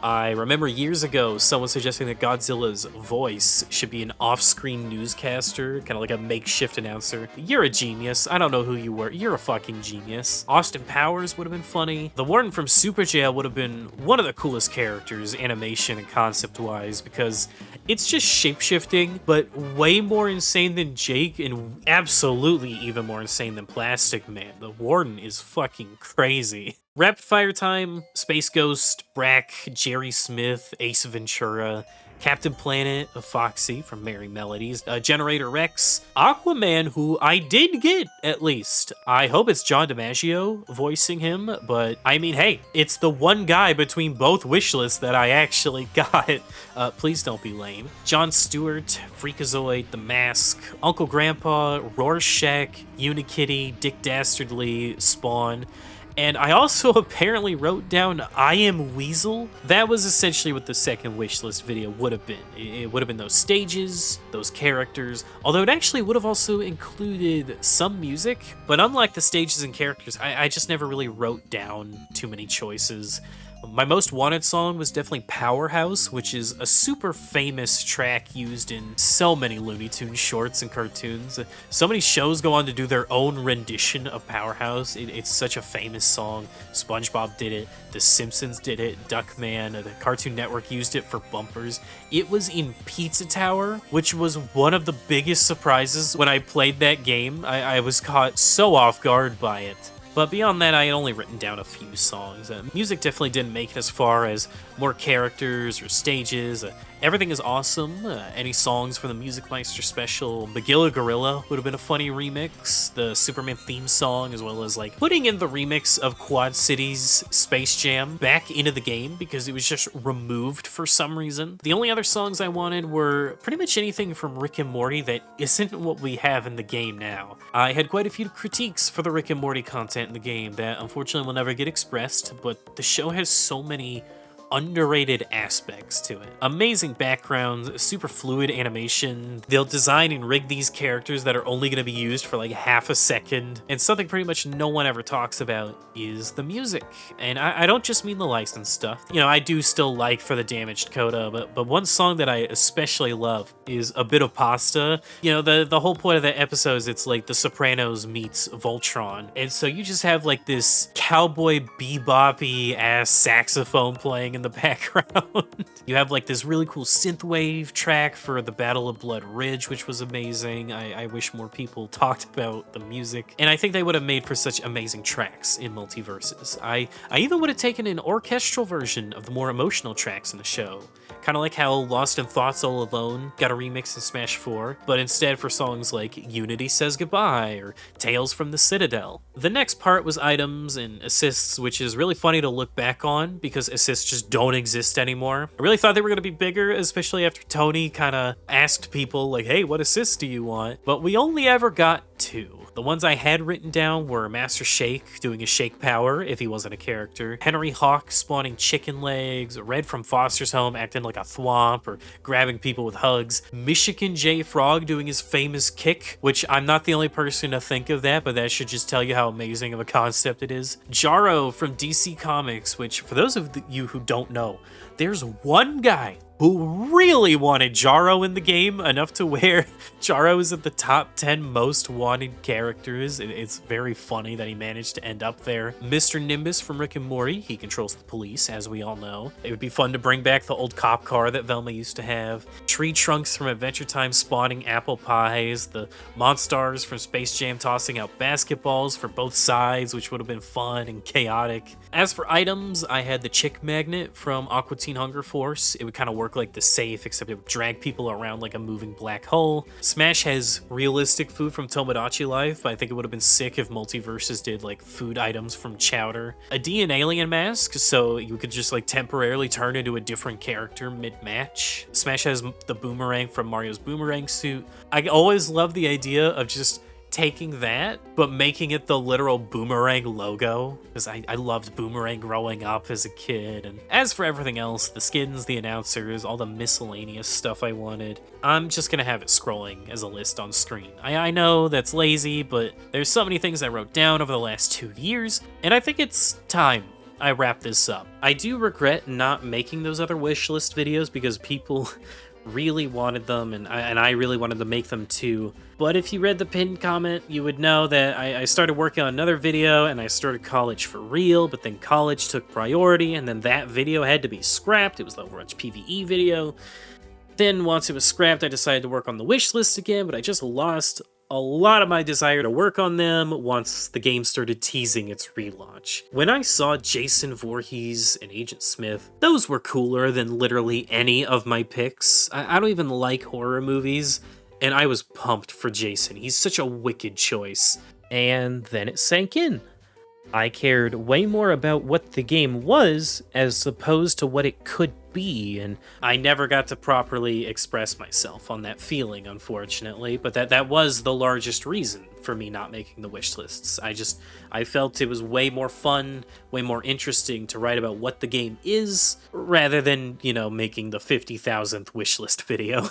I remember years ago someone suggesting that Godzilla's voice should be an off-screen newscaster, kind of like a makeshift announcer. You're a genius. I don't know who you were. You're a fucking genius. Austin Powers would have been funny. The Warden from Super Jail would have been one of the coolest characters, animation and concept-wise, because it's just shape-shifting, but way more insane than Jake and absolutely even more insane than Plastic Man. The Warden is fucking crazy. Rapid fire time: Space Ghost, Brack, Jerry Smith, Ace Ventura, Captain Planet, Foxy from Merry Melodies, Generator Rex, Aquaman, who I did get, at least. I hope it's John DiMaggio voicing him, but I mean, hey, it's the one guy between both wish lists that I actually got. Please don't be lame. Jon Stewart, Freakazoid, The Mask, Uncle Grandpa, Rorschach, Unikitty, Dick Dastardly, Spawn. And I also apparently wrote down I Am Weasel. That was essentially what the second wishlist video would have been. It would have been those stages, those characters, although it actually would have also included some music. But unlike the stages and characters, I just never really wrote down too many choices. My most wanted song was definitely Powerhouse, which is a super famous track used in so many Looney Tunes shorts and cartoons. So many shows go on to do their own rendition of Powerhouse. It's such a famous song. SpongeBob did it, The Simpsons did it, Duckman, the Cartoon Network used it for bumpers. It was in Pizza Tower, which was one of the biggest surprises when I played that game. I was caught so off guard by it. But beyond that, I had only written down a few songs. Music definitely didn't make it as far as more characters or stages. Everything is awesome. Any songs from the Music Meister special, Magilla Gorilla would have been a funny remix. The Superman theme song, as well as like putting in the remix of Quad City's Space Jam back into the game because it was just removed for some reason. The only other songs I wanted were pretty much anything from Rick and Morty that isn't what we have in the game now. I had quite a few critiques for the Rick and Morty content in the game that unfortunately will never get expressed, but the show has so many underrated aspects to it. Amazing backgrounds, super fluid animation. They'll design and rig these characters that are only going to be used for like half a second. And something pretty much no one ever talks about is the music. And I don't just mean the licensed stuff. You know, I do still like For the Damaged Coda, but one song that I especially love is A Bit of Pasta. You know, the whole point of that episode is it's like The Sopranos meets Voltron. And so you just have like this cowboy bebop-y ass saxophone playing in the background. You have like this really cool synthwave track for the Battle of Blood Ridge, which was amazing. I wish more people talked about the music. And I think they would have made for such amazing tracks in Multiversus. I even would have taken an orchestral version of the more emotional tracks in the show. Kind of like how Lost in Thoughts All Alone got a remix in Smash 4, but instead for songs like Unity Says Goodbye or Tales from the Citadel. The next part was items and assists, which is really funny to look back on because assists just don't exist anymore. I really thought they were going to be bigger, especially after Tony kind of asked people like, hey, what assists do you want? But we only ever got 2. The ones I had written down were Master Shake doing a shake power if he wasn't a character, Henry Hawk spawning chicken legs, Red from Foster's Home acting like a thwomp or grabbing people with hugs, Michigan J Frog doing his famous kick, which I'm not the only person to think of that, but that should just tell you how amazing of a concept it is. Jaro from DC Comics, which for those of you who don't know, there's one guy who really wanted Jaro in the game enough to where Jaro is at the top 10 most wanted characters. It's very funny that he managed to end up there. Mr. Nimbus from Rick and Morty, he controls the police, as we all know. It would be fun to bring back the old cop car that Velma used to have. Tree Trunks from Adventure Time spawning apple pies. The Monstars from Space Jam tossing out basketballs for both sides, which would have been fun and chaotic. As for items, I had the Chick Magnet from Aqua Teen Hunger Force. It would kind of work like the safe, except it would drag people around like a moving black hole. Smash has realistic food from Tomodachi Life, but I think it would have been sick if Multiversus did like food items from Chowder. A D and Alien mask, so you could just like temporarily turn into a different character mid-match. Smash has the boomerang from Mario's boomerang suit. I always love the idea of just taking that, but making it the literal Boomerang logo, because I loved Boomerang growing up as a kid. And as for everything else, the skins, the announcers, all the miscellaneous stuff I wanted, I'm just gonna have it scrolling as a list on screen. I know that's lazy, but there's so many things I wrote down over the last 2 years, and I think it's time I wrap this up. I do regret not making those other wishlist videos because people really wanted them, and I really wanted to make them too. But if you read the pinned comment, you would know that I started working on another video and I started college for real, but then college took priority and then that video had to be scrapped. It was the Overwatch PvE video. Then once it was scrapped, I decided to work on the wish list again, but I just lost a lot of my desire to work on them once the game started teasing its relaunch. When I saw Jason Voorhees and Agent Smith, those were cooler than literally any of my picks. I don't even like horror movies, and I was pumped for Jason. He's such a wicked choice. And then it sank in. I cared way more about what the game was as opposed to what it could be, and I never got to properly express myself on that feeling, unfortunately, but that was the largest reason for me not making the wish lists. I felt it was way more fun, way more interesting to write about what the game is, rather than, making the 50,000th wish list video.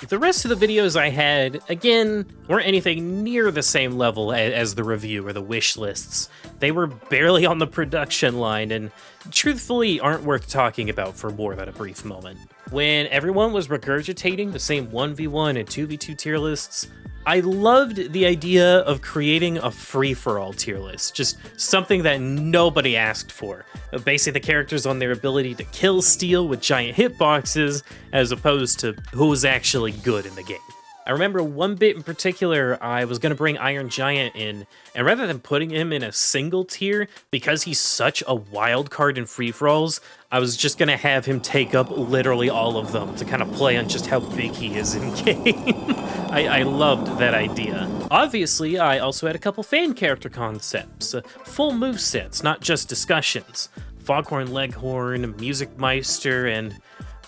The rest of the videos I had, again, weren't anything near the same level as the review or the wish lists. They were barely on the production line and truthfully aren't worth talking about for more than a brief moment. When everyone was regurgitating the same 1v1 and 2v2 tier lists, I loved the idea of creating a free-for-all tier list, just something that nobody asked for, basing the characters on their ability to kill steal with giant hitboxes, as opposed to who's actually good in the game. I remember one bit in particular, I was going to bring Iron Giant in, and rather than putting him in a single tier, because he's such a wild card in free-for-alls, I was just going to have him take up literally all of them to kind of play on just how big he is in-game. I loved that idea. Obviously, I also had a couple fan character concepts, full movesets, not just discussions. Foghorn Leghorn, Music Meister, and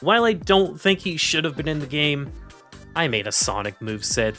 while I don't think he should have been in the game, I made a Sonic moveset.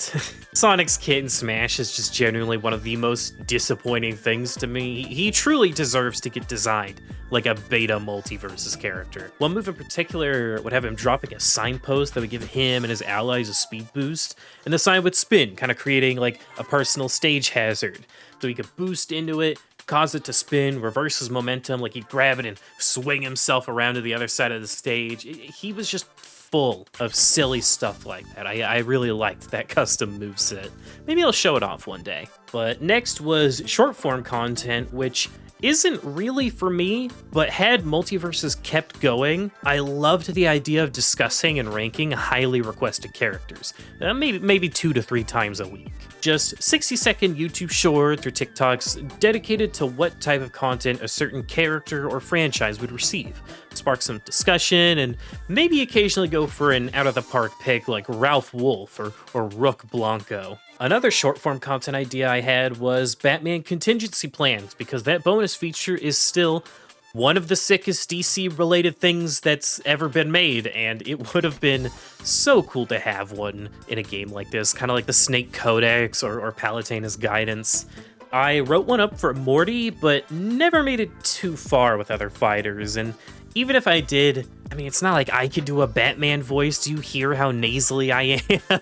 Sonic's kit in Smash is just genuinely one of the most disappointing things to me. He truly deserves to get designed like a beta Multiversus character. One move in particular would have him dropping a signpost that would give him and his allies a speed boost, and the sign would spin, kind of creating like a personal stage hazard. So he could boost into it, cause it to spin, reverse his momentum, like he'd grab it and swing himself around to the other side of the stage. He was just full of silly stuff like that. I really liked that custom moveset. Maybe I'll show it off one day. But next was short form content, which isn't really for me, but had Multiversus kept going, I loved the idea of discussing and ranking highly requested characters, maybe 2 to 3 times a week. Just 60-second YouTube shorts or TikToks dedicated to what type of content a certain character or franchise would receive. Spark some discussion, and maybe occasionally go for an out-of-the-park pick like Ralph Wolf or Rook Blanco. Another short-form content idea I had was Batman contingency plans, because that bonus feature is still one of the sickest DC-related things that's ever been made, and it would have been so cool to have one in a game like this, kind of like the Snake Codex or Palutena's Guidance. I wrote one up for Morty, but never made it too far with other fighters, and even if I did, I mean, it's not like I could do a Batman voice. Do you hear how nasally I am?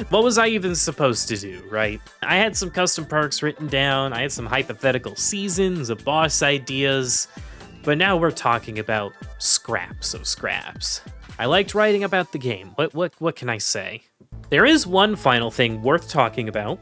What was I even supposed to do, right? I had some custom perks written down, I had some hypothetical seasons, of boss ideas, but now we're talking about scraps of scraps. I liked writing about the game. What can I say? There is one final thing worth talking about.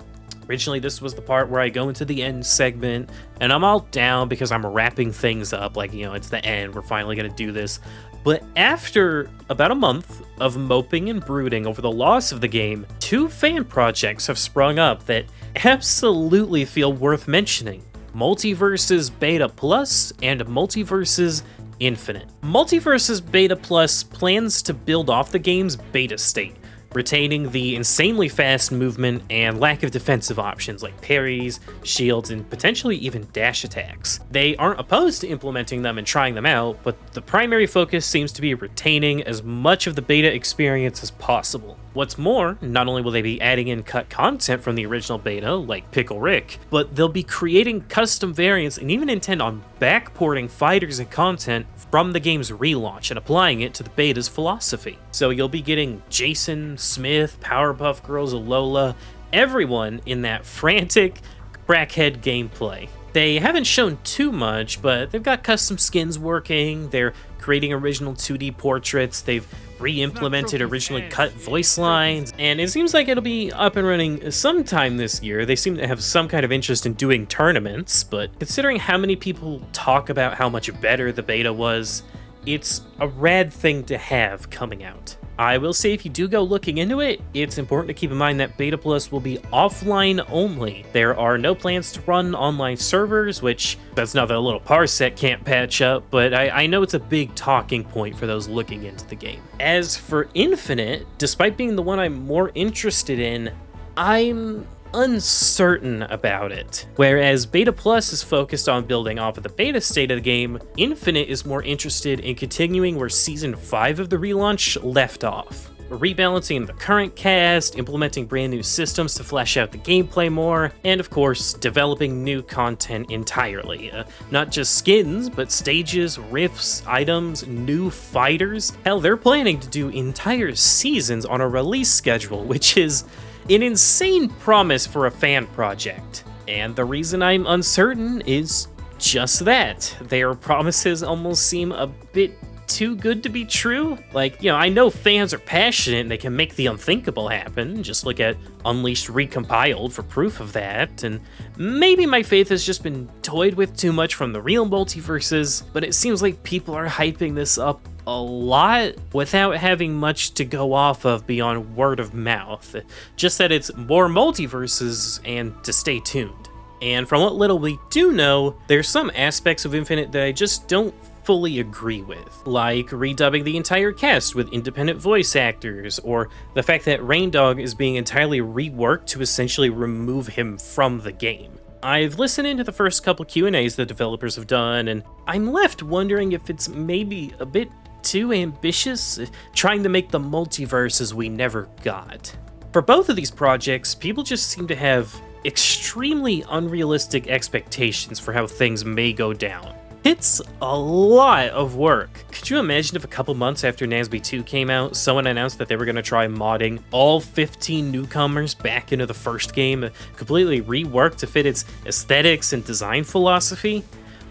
Originally, this was the part where I go into the end segment, and I'm all down because I'm wrapping things up, like, you know, it's the end, we're finally gonna do this. But after about a month of moping and brooding over the loss of the game, 2 fan projects have sprung up that absolutely feel worth mentioning. Multiversus Beta Plus and Multiversus Infinite. Multiversus Beta Plus plans to build off the game's beta state, retaining the insanely fast movement and lack of defensive options like parries, shields, and potentially even dash attacks. They aren't opposed to implementing them and trying them out, but the primary focus seems to be retaining as much of the beta experience as possible. What's more, not only will they be adding in cut content from the original beta, like Pickle Rick, but they'll be creating custom variants and even intend on backporting fighters and content from the game's relaunch and applying it to the beta's philosophy. So you'll be getting Jason, Smith, Powerpuff Girls, Alola, everyone in that frantic, crackhead gameplay. They haven't shown too much, but they've got custom skins working, they're creating original 2D portraits, they've re-implemented originally cut voice lines, and it seems like it'll be up and running sometime this year. They seem to have some kind of interest in doing tournaments, but considering how many people talk about how much better the beta was, it's a rad thing to have coming out. I will say, if you do go looking into it, it's important to keep in mind that Beta Plus will be offline only. There are no plans to run online servers, which that's another little parsec can't patch up, but I know it's a big talking point for those looking into the game. As for Infinite, despite being the one I'm more interested in, I'm uncertain about it. Whereas Beta Plus is focused on building off of the beta state of the game, Infinite is more interested in continuing where Season 5 of the relaunch left off. Rebalancing the current cast, implementing brand new systems to flesh out the gameplay more, and of course, developing new content entirely. Not just skins, but stages, riffs, items, new fighters. Hell, they're planning to do entire seasons on a release schedule, which is an insane promise for a fan project. And the reason I'm uncertain is just that. Their promises almost seem a bit too good to be true. Like, you know, I know fans are passionate and they can make the unthinkable happen. Just look at Unleashed Recompiled for proof of that. And maybe my faith has just been toyed with too much from the real multiverses, but it seems like people are hyping this up a lot without having much to go off of beyond word of mouth. Just that it's more multiverses and to stay tuned. And from what little we do know, there's some aspects of Infinite that I just don't fully agree with, like redubbing the entire cast with independent voice actors, or the fact that Raindog is being entirely reworked to essentially remove him from the game. I've listened into the first couple Q&As the developers have done, and I'm left wondering if it's maybe a bit too ambitious, trying to make the multiverses we never got. For both of these projects, people just seem to have extremely unrealistic expectations for how things may go down. It's a lot of work. Could you imagine if a couple months after NASB 2 came out, someone announced that they were going to try modding all 15 Newcomers back into the first game, completely reworked to fit its aesthetics and design philosophy?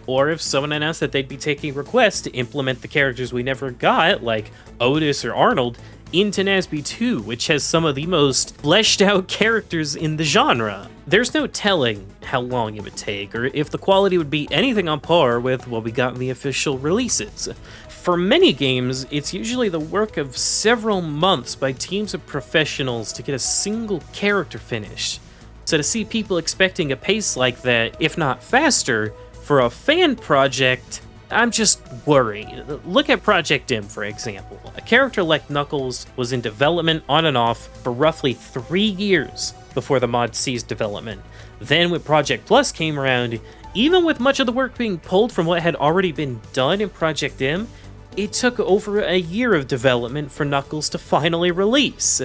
Or if someone announced that they'd be taking requests to implement the characters we never got, like Otis or Arnold, into Nasby 2, which has some of the most fleshed out characters in the genre. There's no telling how long it would take, or if the quality would be anything on par with what we got in the official releases. For many games, it's usually the work of several months by teams of professionals to get a single character finished. So to see people expecting a pace like that, if not faster, for a fan project, I'm just worried. Look at Project M, for example. A character like Knuckles was in development on and off for roughly 3 years before the mod ceased development. Then when Project Plus came around, even with much of the work being pulled from what had already been done in Project M, it took over a year of development for Knuckles to finally release.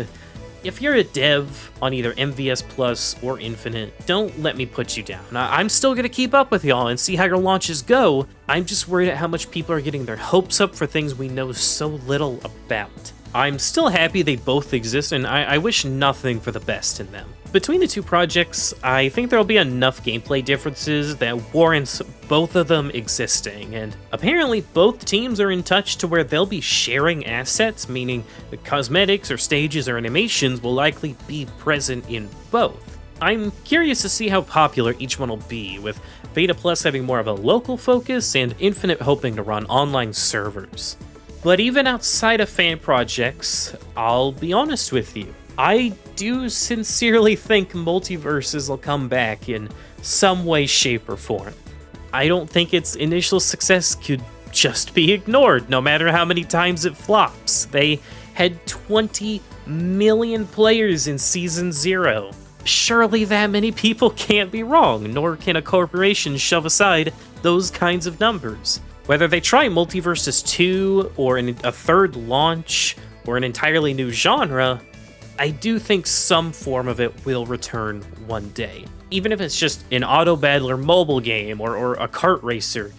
If you're a dev on either MVS Plus or Infinite, don't let me put you down. I'm still gonna keep up with y'all and see how your launches go. I'm just worried at how much people are getting their hopes up for things we know so little about. I'm still happy they both exist, and I wish nothing for the best in them. Between the two projects, I think there'll be enough gameplay differences that warrants both of them existing, and apparently both teams are in touch to where they'll be sharing assets, meaning the cosmetics or stages or animations will likely be present in both. I'm curious to see how popular each one will be, with Beta Plus having more of a local focus and Infinite hoping to run online servers. But even outside of fan projects, I'll be honest with you, I do sincerely think Multiversus will come back in some way, shape, or form. I don't think its initial success could just be ignored, no matter how many times it flops. They had 20 million players in Season 0. Surely that many people can't be wrong, nor can a corporation shove aside those kinds of numbers. Whether they try Multiversus 2, or a third launch, or an entirely new genre, I do think some form of it will return one day. Even if it's just an auto battler mobile game or a kart racer,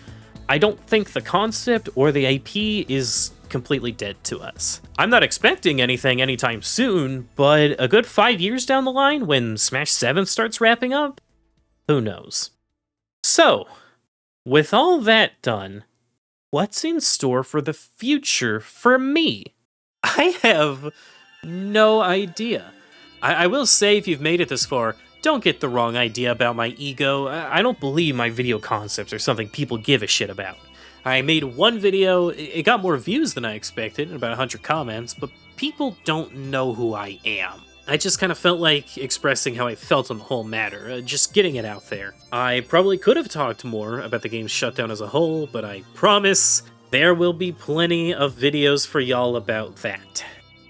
I don't think the concept or the IP is completely dead to us. I'm not expecting anything anytime soon, but a good 5 years down the line, when Smash 7 starts wrapping up, who knows? So, with all that done, what's in store for the future for me? I have no idea. I will say, if you've made it this far, don't get the wrong idea about my ego. I don't believe my video concepts are something people give a shit about. I made one video, it got more views than I expected, and about 100 comments, but people don't know who I am. I just kind of felt like expressing how I felt on the whole matter, just getting it out there. I probably could have talked more about the game's shutdown as a whole, but I promise there will be plenty of videos for y'all about that.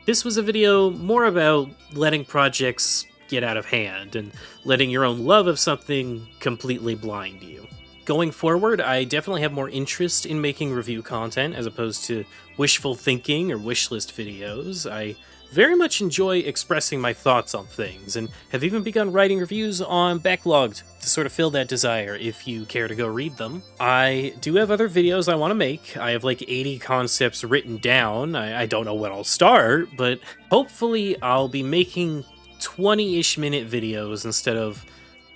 This was a video more about letting projects get out of hand and letting your own love of something completely blind you. Going forward, I definitely have more interest in making review content as opposed to wishful thinking or wishlist videos. I very much enjoy expressing my thoughts on things, and have even begun writing reviews on Backlogged to sort of fill that desire if you care to go read them. I do have other videos I want to make. I have like 80 concepts written down. I don't know when I'll start, but hopefully I'll be making 20-ish minute videos instead of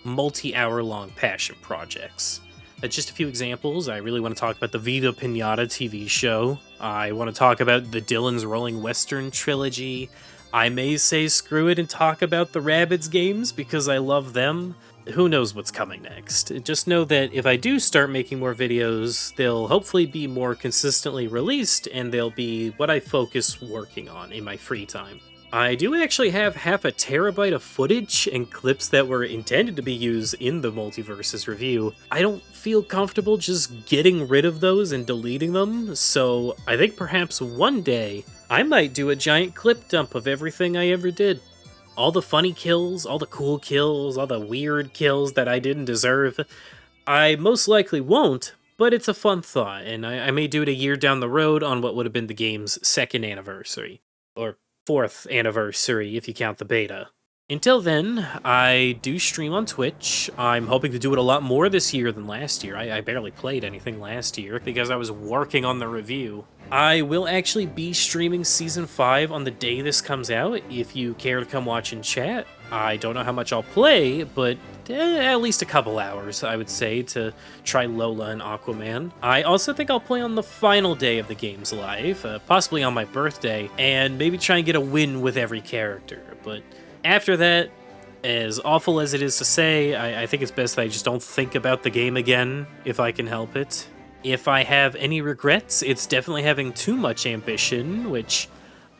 multi-hour long passion projects. Just a few examples. I really want to talk about the Viva Pinata TV show. I want to talk about the Dylan's Rolling Western trilogy. I may say screw it and talk about the Rabbids games because I love them. Who knows what's coming next. Just know that if I do start making more videos, they'll hopefully be more consistently released, and they'll be what I focus working on in my free time. I do actually have half a terabyte of footage and clips that were intended to be used in the Multiversus review. I don't feel comfortable just getting rid of those and deleting them, so I think perhaps one day I might do a giant clip dump of everything I ever did. All the funny kills, all the cool kills, all the weird kills that I didn't deserve. I most likely won't, but it's a fun thought, and I may do it a year down the road on what would have been the game's 2nd anniversary. Or 4th anniversary if you count the beta. Until then, I do stream on Twitch. I'm hoping to do it a lot more this year than last year. I barely played anything last year because I was working on the review. I will actually be streaming Season 5 on the day this comes out if you care to come watch and chat. I don't know how much I'll play, but at least a couple hours, I would say, to try Lola and Aquaman. I also think I'll play on the final day of the game's life, possibly on my birthday, and maybe try and get a win with every character. But after that, as awful as it is to say, I think it's best that I just don't think about the game again, if I can help it. If I have any regrets, it's definitely having too much ambition, which,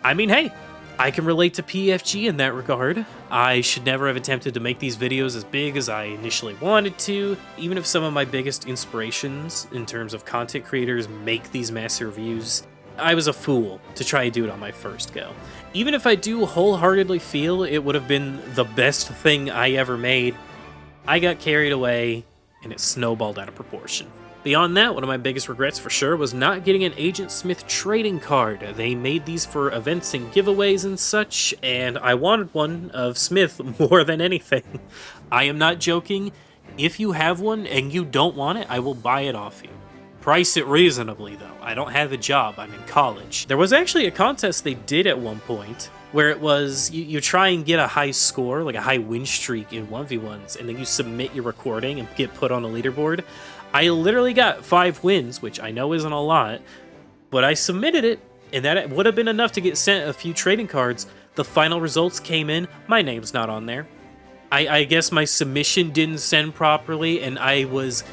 I mean, hey, I can relate to PFG in that regard. I should never have attempted to make these videos as big as I initially wanted to, even if some of my biggest inspirations in terms of content creators make these massive reviews. I was a fool to try and do it on my first go. Even if I do wholeheartedly feel it would have been the best thing I ever made, I got carried away and it snowballed out of proportion. Beyond that, one of my biggest regrets for sure was not getting an Agent Smith trading card. They made these for events and giveaways and such, and I wanted one of Smith more than anything. I am not joking. If you have one and you don't want it, I will buy it off you. Price it reasonably, though. I don't have a job. I'm in college. There was actually a contest they did at one point where it was you try and get a high score, like a high win streak in 1v1s, and then you submit your recording and get put on a leaderboard. I literally got 5 wins, which I know isn't a lot, but I submitted it, and that would have been enough to get sent a few trading cards. The final results came in, my name's not on there. I guess my submission didn't send properly, and I was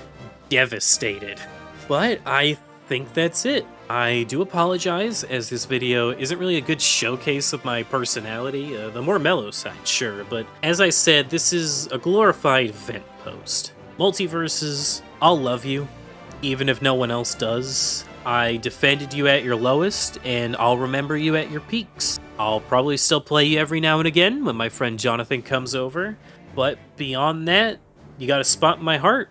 devastated. But I think that's it. I do apologize, as this video isn't really a good showcase of my personality, the more mellow side, sure, but as I said, this is a glorified vent post. Multiversus, I'll love you, even if no one else does. I defended you at your lowest, and I'll remember you at your peaks. I'll probably still play you every now and again when my friend Jonathan comes over, but beyond that, you gotta spot my heart,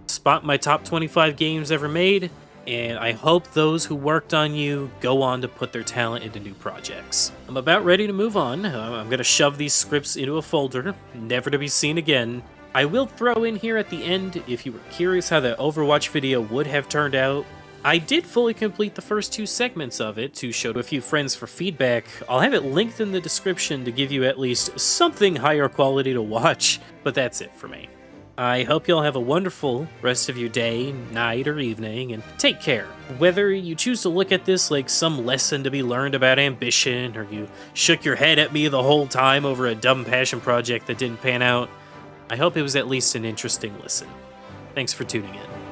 spot my top 25 games ever made, and I hope those who worked on you go on to put their talent into new projects. I'm about ready to move on. I'm gonna shove these scripts into a folder, never to be seen again. I will throw in here at the end, if you were curious how the Overwatch video would have turned out, I did fully complete the first 2 segments of it to show to a few friends for feedback. I'll have it linked in the description to give you at least something higher quality to watch, but that's it for me. I hope you'll have a wonderful rest of your day, night, or evening, and take care. Whether you choose to look at this like some lesson to be learned about ambition, or you shook your head at me the whole time over a dumb passion project that didn't pan out, I hope it was at least an interesting listen. Thanks for tuning in.